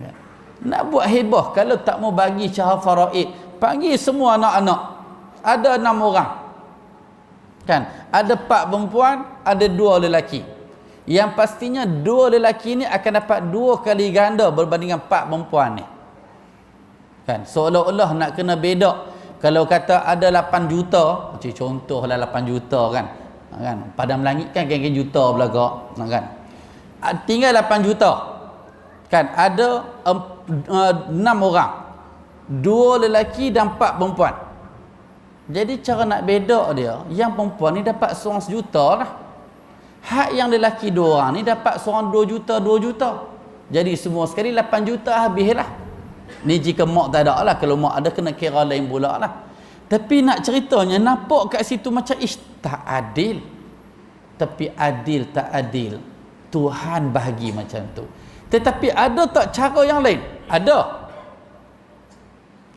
Ya. Nak buat hebah kalau tak mau bagi cara faraid, panggil semua anak-anak. Ada 6 orang. Kan? Ada 4 perempuan, ada 2 lelaki. Yang pastinya 2 lelaki ni akan dapat 2 kali ganda berbanding 4 perempuan ni. Kan? Seolah-olah nak kena beda. Kalau kata ada 8 juta, macam contohlah 8 juta kan. Kan? Padang langit kan geng-geng juta belaka, kan? Tinggal 8 juta. Kan? Ada 6 orang. 2 lelaki dan 4 perempuan. Jadi cara nak beda dia, yang perempuan ni dapat seorang 1 juta lah. Hak yang lelaki 2 orang ni dapat seorang 2 juta, 2 juta. Jadi semua sekali 8 juta habis lah. Ni jika mak tak ada lah. Kalau mak ada kena kira lain pula lah. Tapi nak ceritanya nampak kat situ macam tak adil. Tapi adil tak adil, Tuhan bahagi macam tu. Tetapi ada tak cara yang lain? Ada.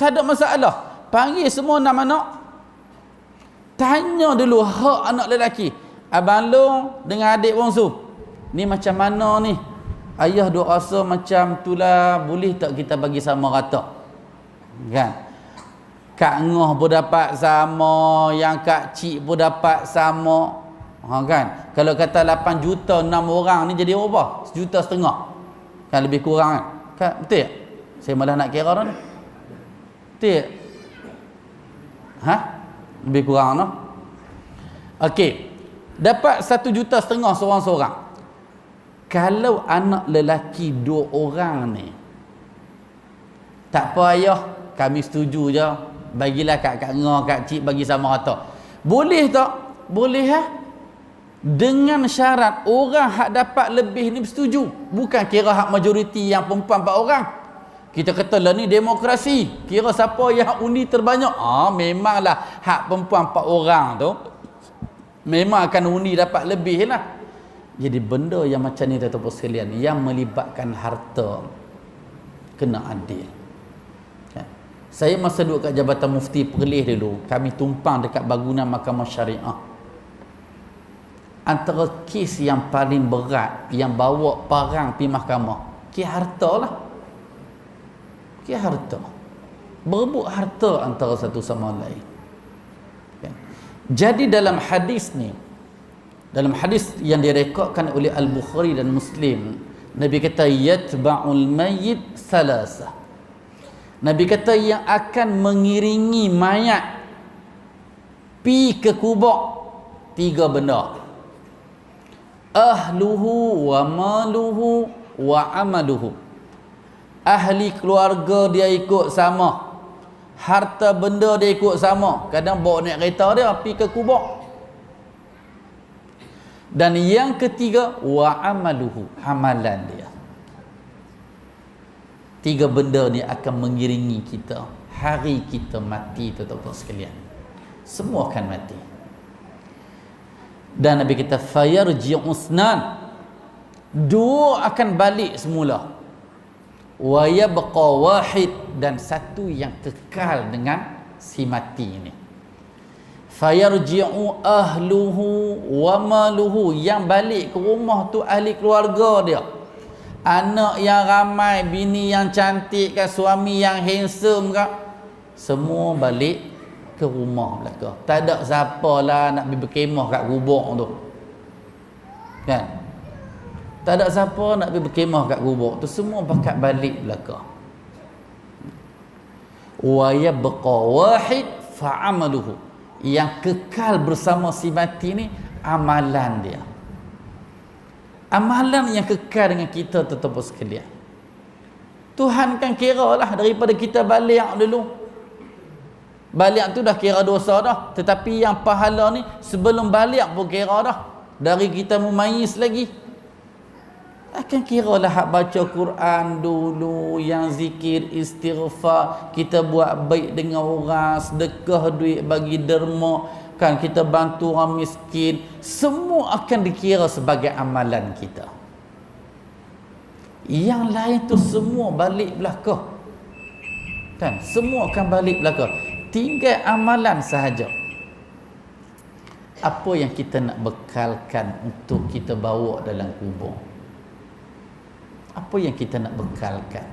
Tak ada masalah. Panggil semua 6 anak. Tanya dulu hak anak lelaki. Abang Long dengan adik bongsu, ni macam mana ni? Ayah duk rasa macam itulah, boleh tak kita bagi sama rata? Kan? Kak Ngah pun dapat sama, yang Kak Cik pun dapat sama. Kan? Kalau kata 8 juta 6 orang ni jadi berapa? 1,5 juta. Kan lebih kurang kan? Kan? Betul tak? Saya malah nak kira dah ni. Betul tak? Ha? Lebih kurang no? Okey. Dapat 1,5 juta seorang-seorang. Kalau anak lelaki 2 orang ni, tak apa ayah, kami setuju je. Bagilah Kak Ngah, Kak Cik bagi sama rata. Boleh tak? Boleh ha? Dengan syarat orang hak dapat lebih ni bersetuju. Bukan kira hak majoriti yang perempuan 4 orang. Kita kata lah ni demokrasi. Kira siapa yang undi terbanyak. Memanglah hak perempuan 4 orang tu memang akan undi dapat lebih lah. Jadi benda yang macam ni tuan-tuan sekalian, yang melibatkan harta, kena adil. Saya masa duduk kat Jabatan Mufti Perlis dulu, kami tumpang dekat bangunan Mahkamah Syariah. Antara kes yang paling berat yang bawa parang pergi mahkamah, kes harta lah. Kes harta. Berebut harta antara satu sama lain. Jadi dalam hadis ni, dalam hadis yang direkodkan oleh Al-Bukhari dan Muslim, Nabi kata yatba'ul mayyit salasah. Nabi kata yang akan mengiringi mayat pi ke kubur 3 benda. ahluhu wa maluhu wa amaluhu. Ahli keluarga dia ikut sama, harta benda dia ikut sama. Kadang bawa naik kereta dia pergi ke kubur. Dan yang ketiga, wa amaluhu, amalan dia. 3 benda ni akan mengiringi kita hari kita mati, tuan-tuan sekalian. Semua akan mati. Dan Nabi kata fayarji'u usnan, 2 akan balik semula. Wa yabqa wahid, dan 1 yang kekal dengan si mati ini. Fayarji'u ahluhu wa maluhu, yang balik ke rumah tu ahli keluarga dia. Anak yang ramai, bini yang cantik kan, suami yang handsome kan, semua balik ke rumah belaka. Tak ada siapa lah nak pergi berkemah kat kubur tu, kan? Tak ada siapa nak pergi berkemah kat kubur tu, semua bakat balik belaka. Wa yabqa wahid fa'amaluhu, yang kekal bersama si mati ni amalan dia. Amalan yang kekal dengan kita, tuan-tuan sekalian. Tuhan kan kira lah daripada kita balik dulu. Balik tu dah kira dosa dah. Tetapi yang pahala ni sebelum balik pun kira dah. Dari kita memayis lagi. Akan kira lah hak baca Quran dulu, yang zikir, istighfar, kita buat baik dengan orang, sedekah duit bagi derma, kan, kita bantu orang miskin, semua akan dikira sebagai amalan kita. Yang lain tu semua balik belaka, kan, semua akan balik belaka, tinggal amalan sahaja. Apa yang kita nak bekalkan untuk kita bawa dalam kubur? Apa yang kita nak bekalkan?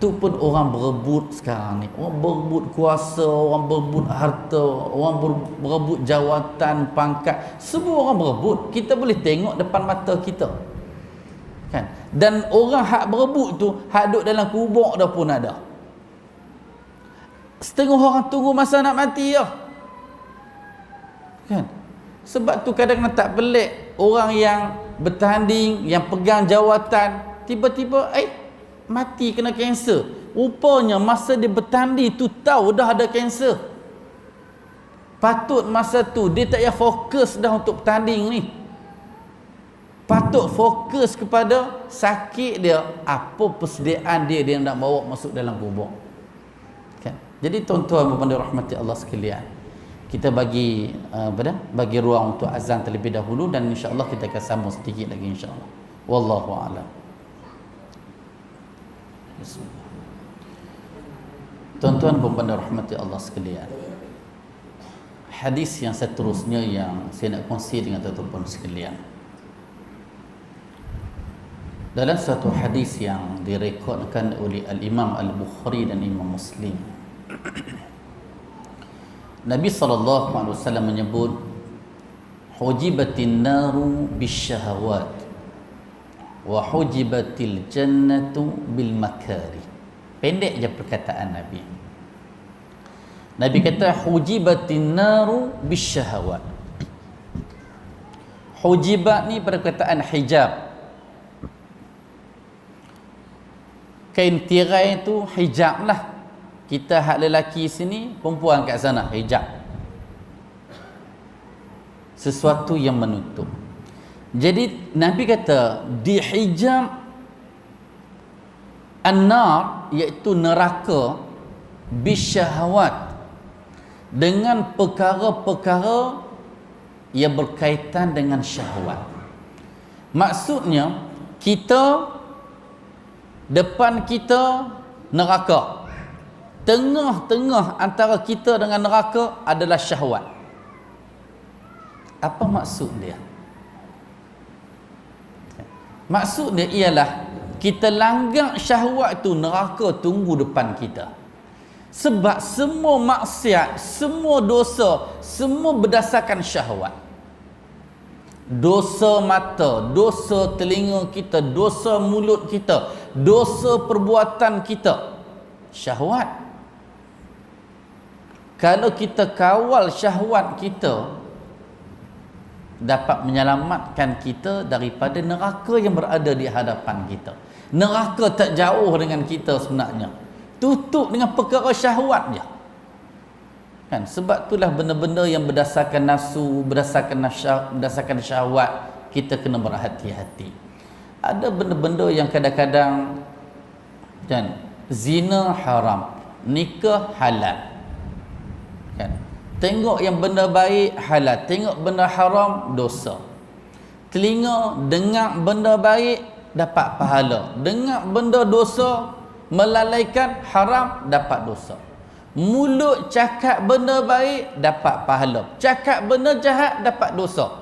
Tu pun orang berebut sekarang ni. Orang berebut kuasa, orang berebut harta, orang berebut jawatan, pangkat. Semua orang berebut. Kita boleh tengok depan mata kita, kan? Dan orang hak berebut tu, hak duduk dalam kubur dah pun ada. Setengah orang tunggu masa nak mati dah, kan? Sebab tu kadang-kadang tak pelik orang yang bertanding, yang pegang jawatan, tiba-tiba mati kena kanser. Rupanya masa dia bertanding tu tahu dah ada kanser. Patut masa tu dia tak payah fokus dah untuk bertanding ni. Patut fokus kepada sakit dia, apa persediaan dia nak bawa masuk dalam kubur, kan? Jadi tuan-tuan dan rahmati Allah sekalian, kita bagi bagi ruang untuk azan terlebih dahulu, dan insya-Allah kita akan sambung sedikit lagi insya-Allah. Wallahu a'lam. Bismillah. Tuan-tuan dan rahmati Allah sekalian, hadis yang seterusnya yang saya nak kongsi dengan tuan-tuan sekalian, dalam satu hadis yang direkodkan oleh Al-Imam Al-Bukhari dan Imam Muslim, Nabi SAW menyebut hujibatin naru bisyahawat wa hujibatil jannatu bil makari. Pendek je perkataan Nabi. Nabi kata hujibatin naru bisyahawat. Hujibat ni perkataan hijab. Kain tirai tu hijab lah. Kita hak lelaki sini, perempuan kat sana, hijab. Sesuatu yang menutup. Jadi Nabi kata dihijab an-nar, iaitu neraka, bisyahawat, dengan perkara-perkara yang berkaitan dengan syahwat. Maksudnya kita, depan kita neraka, tengah-tengah antara kita dengan neraka adalah syahwat. Apa maksud dia? Maksud dia ialah kita langgar syahwat tu, neraka tunggu depan kita. Sebab semua maksiat, semua dosa, semua berdasarkan syahwat. Dosa mata, dosa telinga kita, dosa mulut kita, dosa perbuatan kita, syahwat. Kalau kita kawal syahwat kita, dapat menyelamatkan kita daripada neraka yang berada di hadapan kita. Neraka tak jauh dengan kita sebenarnya. Tutup dengan perkara syahwat je. Kan, sebab itulah benda-benda yang berdasarkan nafsu, berdasarkan syahwat, kita kena berhati-hati. Ada benda-benda yang kadang-kadang kan, zina haram, nikah halal. Kan? Tengok yang benda baik halal, tengok benda haram dosa. Telinga dengar benda baik dapat pahala, dengar benda dosa melalaikan haram dapat dosa. Mulut cakap benda baik dapat pahala, cakap benda jahat dapat dosa.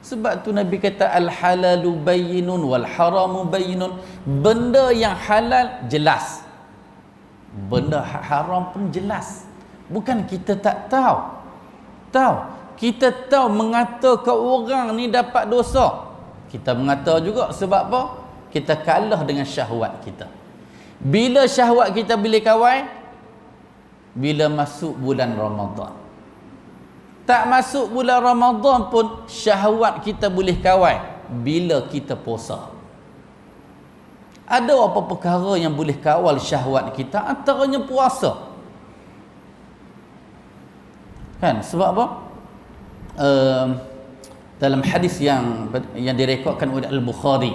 Sebab tu Nabi kata al halalu bayyinun wal haramu bayyinun. Benda yang halal jelas, benda haram pun jelas. Bukan kita tak tahu. Tahu. Kita tahu mengata ke orang ni dapat dosa. Kita mengata juga sebab apa? Kita kalah dengan syahwat kita. Bila syahwat kita boleh kawal? Bila masuk bulan Ramadan. Tak masuk bulan Ramadan pun syahwat kita boleh kawal bila kita puasa. Ada apa perkara yang boleh kawal syahwat kita? Antaranya puasa. Kan, sebab apa? Dalam hadis yang direkodkan oleh Al-Bukhari,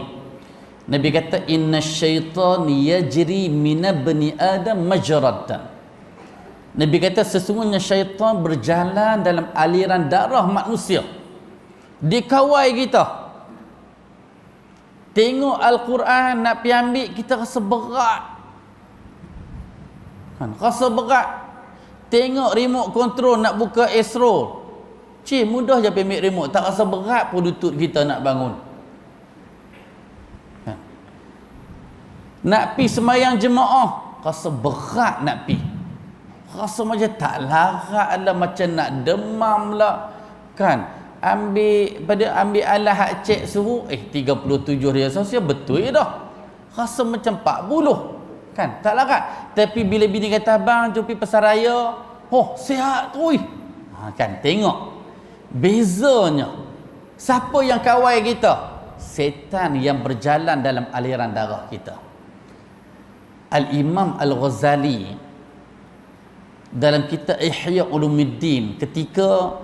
Nabi kata inna syaitan yajri min ibni adam majradan. Nabi kata sesungguhnya syaitan berjalan dalam aliran darah manusia. Dikawal kita. Tengok Al-Quran nak pergi ambil, kita rasa berat. Kan, rasa berat. Tengok remote control nak buka Astro. Mudah je pergi ambil remote, tak rasa berat pun lutut kita nak bangun. Kan? Nak pi sembahyang jemaah, rasa berat nak pi. Rasa macam tak larat lah, macam nak demam lah. Kan? Ambil alah hak cek suhu 37 dia sosial betul dah. Rasa macam 40. Kan? Tak larat. Tapi bila bini kata abang jom pergi pasar raya, oh sihat tu. Kan, tengok bezanya. Siapa yang kawal kita? Setan yang berjalan dalam aliran darah kita. Al-Imam Al-Ghazali dalam kitab Ihya Ulumuddin ketika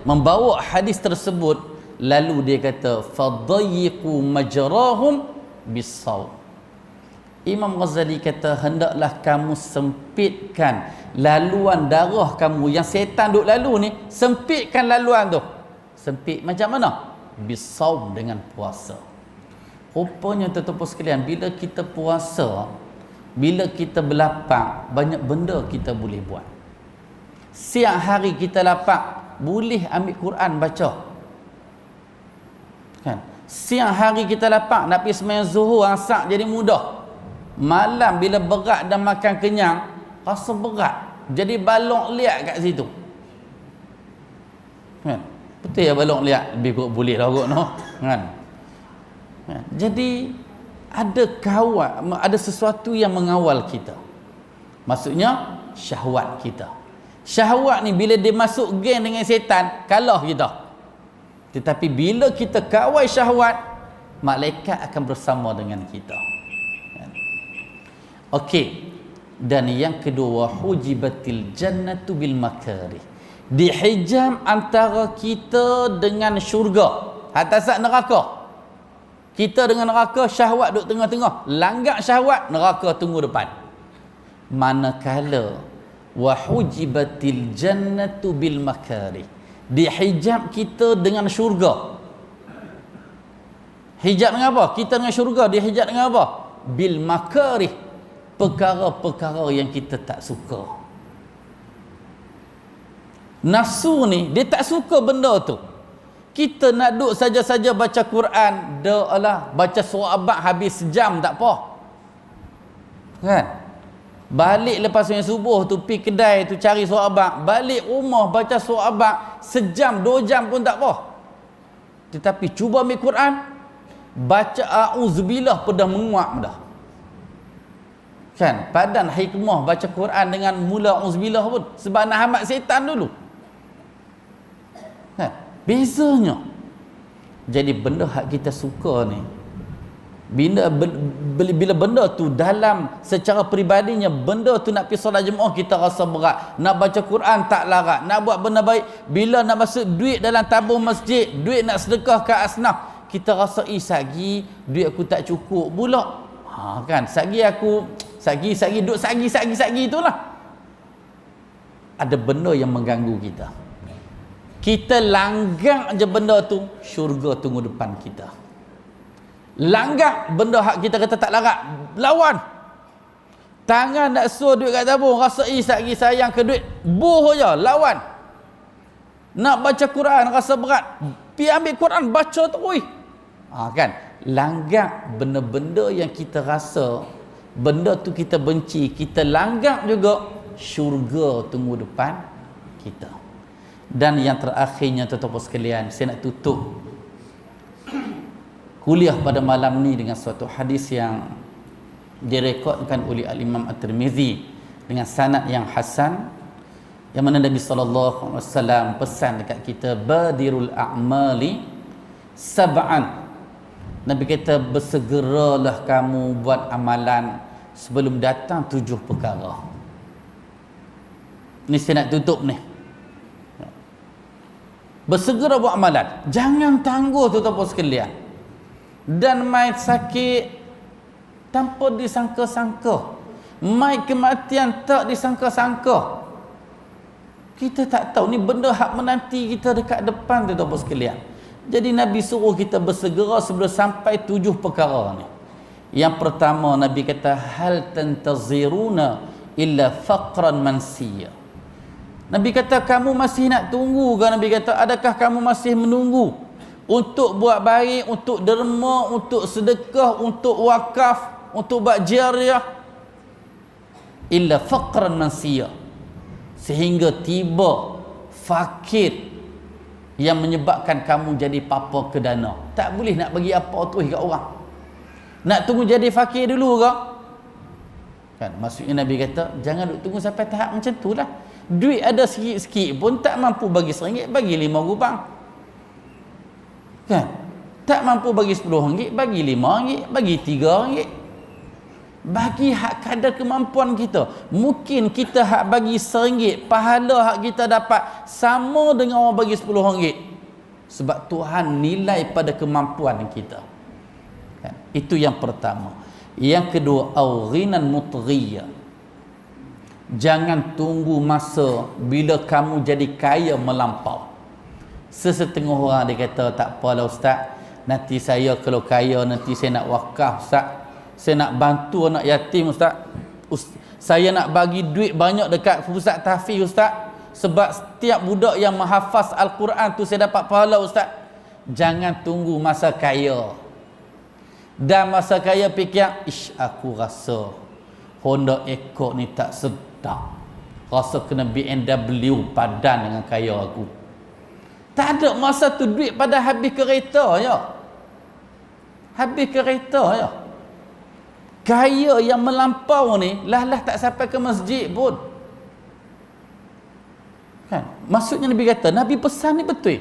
membawa hadis tersebut, lalu dia kata fadayyiqu majrahum bis-sawm. Imam Ghazali kata hendaklah kamu sempitkan laluan darah kamu yang setan duk lalu ni, sempitkan laluan tu. Sempit macam mana? Bis-sawm, dengan puasa. Rupanya tuan-tuan sekalian, bila kita puasa, bila kita berlapar, banyak benda kita boleh buat. Siang hari kita lapar, boleh ambil Quran baca. Kan? Siang hari kita lapar, nak pergi sembahyang zuhur, asar jadi mudah. Malam bila berat dan makan kenyang, rasa berat, jadi balok liat kat situ. Kan? Betul ya, balok liat lebih kot boleh lah kot no. Kan? Jadi ada sesuatu yang mengawal kita. Maksudnya syahwat kita. Syahwat ni bila dia masuk geng dengan setan, kalah kita. Tetapi bila kita kawal syahwat, malaikat akan bersama dengan kita. Okey. Dan yang kedua, hujibatil jannatu bil makarih. Dihijab antara kita dengan syurga, atas neraka. Kita dengan neraka, syahwat duduk tengah-tengah. Langgak syahwat, neraka tunggu depan. Manakala wa hujibatil jannatu bil makarih, dihijab kita dengan syurga. Hijab dengan apa? Kita dengan syurga dihijab dengan apa? Bil makarih, perkara-perkara yang kita tak suka. Nafsu ni dia tak suka benda tu. Kita nak duduk saja-saja baca Quran, doalah baca surah Abad habis sejam tak apa. Kan? Balik lepas sembahyang subuh tu pergi kedai tu cari surah Abad, balik rumah baca surah Abad sejam 2 jam pun tak apa. Tetapi cuba ambil Quran, baca auzubillah pun dah menguap dah. Kan? Padan hikmah baca Quran dengan mula auzubillah pun sebab nak hamat setan dulu. Kan? Bezanya. Jadi benda hak kita suka ni, bila benda tu dalam secara peribadinya, benda tu nak pergi solat jemaah kita rasa berat, nak baca Quran tak larat, nak buat benda baik, bila nak masuk duit dalam tabung masjid, duit nak sedekah ke asnaf, kita rasa sagi duit aku tak cukup pula. Kan, sagi duk sagi itulah. Ada benda yang mengganggu kita. Kita langgar je benda tu, syurga tunggu depan kita. Langgar benda hak kita kata tak larat, lawan. Tangan nak suruh duit kat tabung, rasa sagi sayang ke duit, buh je, lawan. Nak baca Quran rasa berat, pi ambil Quran baca terus. Kan, langgar benda-benda yang kita rasa benda tu kita benci, kita langgar juga, syurga tunggu depan kita. Dan yang terakhirnya tuan-tuan sekalian, saya nak tutup kuliah pada malam ni dengan suatu hadis yang direkodkan oleh Al-Imam At-Tirmizi dengan sanad yang hasan, yang mana Nabi sallallahu alaihi wasallam pesan dekat kita, badirul a'mali sab'an. Nabi kata, bersegeralah kamu buat amalan sebelum datang 7 perkara. Ni saya nak tutup ni. Bersegera buat amalan, jangan tangguh tuan-tuan sekalian, dan main sakit tanpa disangka-sangka, main kematian tak disangka-sangka. Kita tak tahu ni benda hak menanti kita dekat depan tuan-tuan sekalian. Jadi Nabi suruh kita bersegera sebelum sampai 7 perkara ni. Yang pertama, Nabi kata, hal tantaziruna illa faqran mansiya. Nabi kata, kamu masih nak tunggu ke? Nabi kata, adakah kamu masih menunggu untuk buat baik, untuk derma, untuk sedekah, untuk wakaf, untuk buat jariah? Illa faqran mansiya, sehingga tiba fakir yang menyebabkan kamu jadi papa ke dana. Tak boleh nak bagi apa tu kat orang. Nak tunggu jadi fakir dulu ke? Kan, maksudnya Nabi kata, jangan duk tunggu sampai tahap macam tu lah. Duit ada sikit-sikit pun tak mampu bagi RM1, bagi RM5. Kan? Tak mampu bagi RM10, bagi RM5, bagi RM3. Bagi hak kadar kemampuan kita. Mungkin kita hak bagi RM1, pahala hak kita dapat sama dengan orang bagi RM10. Sebab Tuhan nilai pada kemampuan kita. Kan? Itu yang pertama. Yang kedua, aughinan mutghiyya. Jangan tunggu masa bila kamu jadi kaya melampau. Sesetengah orang dia kata, tak apalah ustaz, nanti saya kalau kaya nanti saya nak wakaf ustaz, saya nak bantu anak yatim ustaz, saya nak bagi duit banyak dekat pusat tahfiz ustaz, sebab setiap budak yang menghafaz Al-Quran tu saya dapat pahala ustaz. Jangan tunggu masa kaya. Dan masa kaya fikir, aku rasa Honda Accord ni tak sedap, rasa kena BMW padan dengan kaya aku. Tak ada masa tu, duit pada habis kereta je. Habis kereta je. Kaya yang melampau ni lah tak sampai ke masjid pun. Kan? Maksudnya Nabi kata, Nabi pesan ni betul.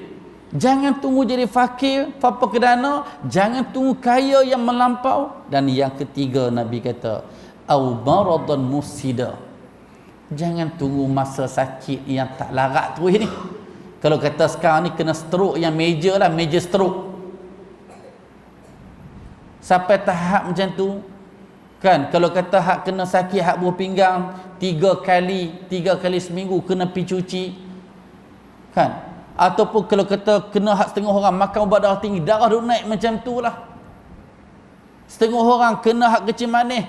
Jangan tunggu jadi fakir, papa kedana, jangan tunggu kaya yang melampau. Dan yang ketiga Nabi kata, au maradan mufsida. Jangan tunggu masa sakit yang tak larat terus ni. Kalau kata sekarang ni kena stroke yang major lah, major stroke. Sampai tahap macam tu. Kan, kalau kata hak kena sakit hak buah pinggang 3 kali seminggu kena pergi cuci. Kan? Ataupun kalau kata kena hak setengah orang makan ubat darah tinggi, darah duk naik macam tu lah. Setengah orang kena hak kecil manis,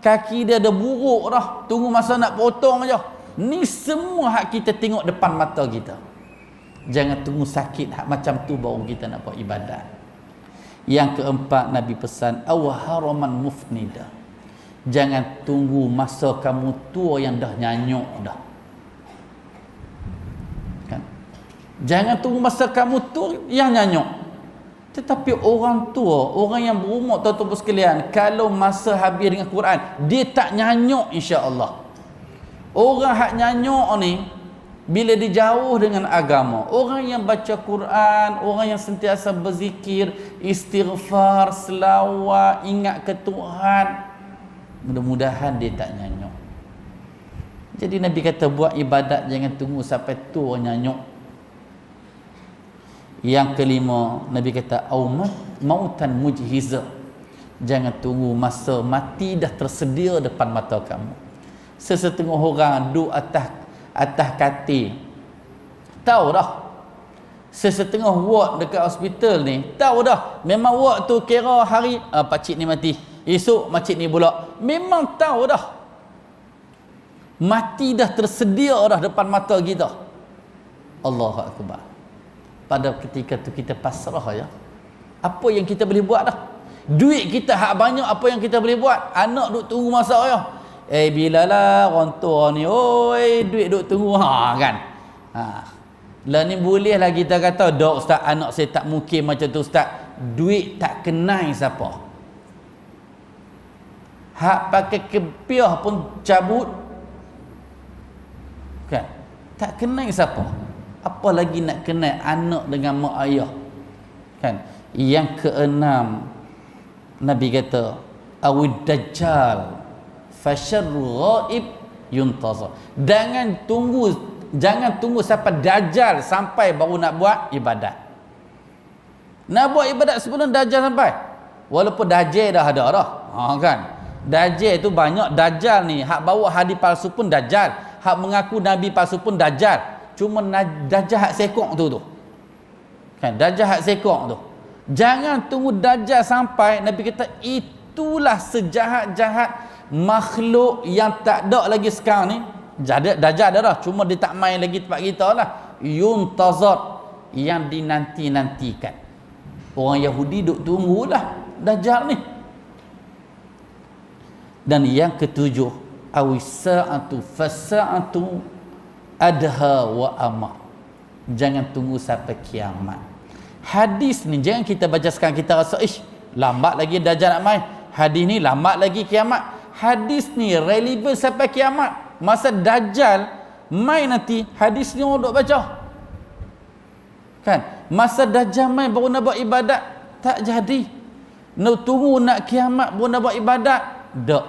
kaki dia ada buruk dah, tunggu masa nak potong aja. Ni semua hak kita tengok depan mata kita. Jangan tunggu sakit hak macam tu baru kita nak buat ibadat. Yang keempat, Nabi pesan, aw haraman mufnida. Jangan tunggu masa kamu tua yang dah nyanyuk dah. Kan? Jangan tunggu masa kamu tua yang nyanyuk. Tetapi orang tua, orang yang berumur, tuan-tuan sekalian, kalau masa habis dengan Quran, dia tak nyanyuk insya-Allah. Orang hak nyanyuk ni, Bila dijauh dengan agama, orang yang baca Quran, orang yang sentiasa berzikir, istighfar, selawat, ingat ke Tuhan, mudah-mudahan dia tak nyanyuk. Jadi Nabi kata buat ibadat jangan tunggu sampai tua nyanyuk. Yang kelima, Nabi kata mautan mujhiza. Jangan tunggu masa mati dah tersedia depan mata kamu. Sesetengah orang duduk atas katil, tahu dah. Sesetengah ward dekat hospital ni, tahu dah. Memang ward tu kira hari pakcik ni mati, esok makcik ni pula. Memang tahu dah. Mati dah tersedia dah depan mata kita. Allahu Akbar. Pada ketika tu kita pasrah ya. Apa yang kita boleh buat dah? Duit kita hak banyak, apa yang kita boleh buat? Anak duk tunggu masa ya. Bilalah orang tua ni, oi duit duk tunggu kan. Lah ni boleh lah kita kata, "Dok ustaz, anak saya tak mungkin macam tu ustaz." Duit tak kenai siapa. Hak pakai kepiah pun cabut. Kan? Tak kenai siapa. Apa lagi nak kenai anak dengan mak ayah. Kan? Yang keenam, Nabi kata, "Awid dajjal fasyarru ghaib yuntazar." Jangan tunggu sampai dajjal sampai baru nak buat ibadat. Nak buat ibadat sebelum dajjal sampai. Walaupun dajjal dah ada dah. Kan? Dajjal tu banyak. Dajjal ni hak bawa hadis palsu pun dajjal, hak mengaku nabi palsu pun dajjal. Cuma dajjal hak sekok tu. Kan? Dajjal hak sekok tu. Jangan tunggu dajjal sampai. Nabi kata itulah sejahat-jahat makhluk yang tak ada lagi sekarang ni. Dajjal ada dah, cuma dia tak main lagi tempat kita lah. Yuntazar, yang dinanti-nantikan. Orang Yahudi duk tunggulah dajjal ni. Dan yang ketujuh, awisa'atu fasa'atu adha wa ama. Jangan tunggu sampai kiamat. Hadis ni jangan kita baca sekarang kita rasa lambat lagi dajjal nak main. Hadis ni lambat lagi kiamat. Hadis ni relevan sampai kiamat. Masa dajjal main nanti, hadis ni orang duk baca. Kan? Masa dajjal main baru nak buat ibadat, tak jadi. Nak tunggu nak kiamat baru nak buat ibadat. Tak.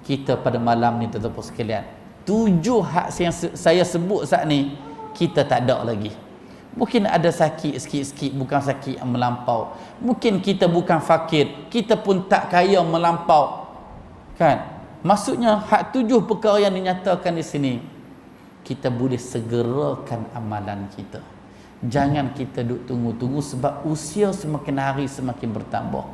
Kita pada malam ni tuan-tuan sekalian, 7 hak yang saya sebut saat ni kita tak ada lagi. Mungkin ada sakit sikit-sikit, bukan sakit yang melampau. Mungkin kita bukan fakir, kita pun tak kaya melampau. Kan? Maksudnya hak 7 perkara yang dinyatakan di sini, kita boleh segerakan amalan kita. Jangan kita duk tunggu-tunggu sebab usia semakin hari semakin bertambah.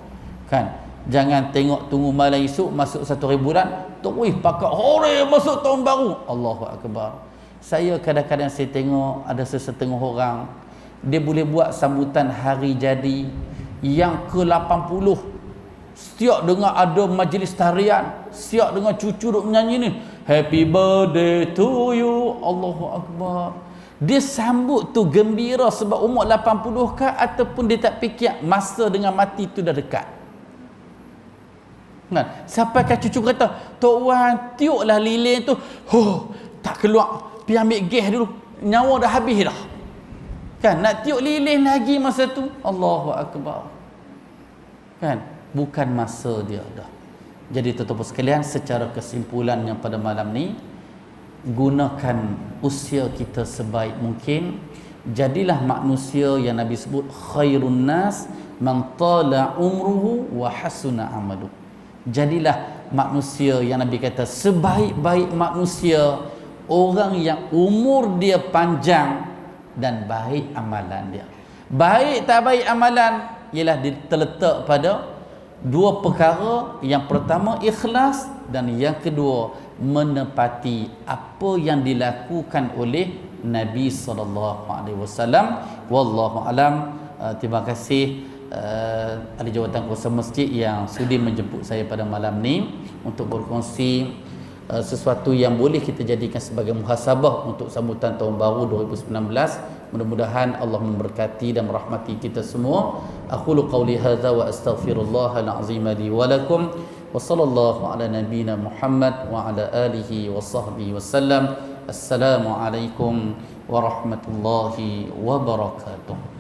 Kan? Jangan tengok tunggu malam esok masuk 1 bulan, terus pakat hore masuk tahun baru. Allahu Akbar. Saya kadang-kadang saya tengok ada sesetengah orang, dia boleh buat sambutan hari jadi yang ke-80. Setiap dengar ada majlis tarian, setiap dengar cucu duk menyanyi ni, happy birthday to you. Allahu Akbar. Dia sambut tu gembira sebab umur 80 kah, ataupun dia tak fikir masa dengan mati tu dah dekat. Kan? Sampai kan cucu kata, "Tok Wan, tiuplah lilin tu." Tak keluar. Pergi ambil gas dulu. Nyawa dah habis dah. Kan? Nak tiup lilin lagi masa tu. Allahu Akbar. Kan? Bukan masa dia dah. Jadi tuan-tuan sekalian, secara kesimpulannya pada malam ni, gunakan usia kita sebaik mungkin. Jadilah manusia yang Nabi sebut khairun nas man tala umruhu wa hasuna amalu. Jadilah manusia yang Nabi kata sebaik-baik manusia orang yang umur dia panjang dan baik amalan dia. Baik tak baik amalan ialah terletak pada 2 perkara. Yang pertama ikhlas, dan yang kedua menepati apa yang dilakukan oleh Nabi SAW. Wallahu alam. Terima kasih ahli jawatan kuasa masjid yang sudi menjemput saya pada malam ni untuk berkongsi sesuatu yang boleh kita jadikan sebagai muhasabah untuk sambutan tahun baru 2019. Mudah-mudahan Allah memberkati dan merahmati kita semua. Aqulu qawli hadza wa astaghfirullahal azim li wa lakum wa sallallahu ala nabiyyina Muhammad wa ala alihi wa sahbihi wasallam. Assalamualaikum warahmatullahi wabarakatuh.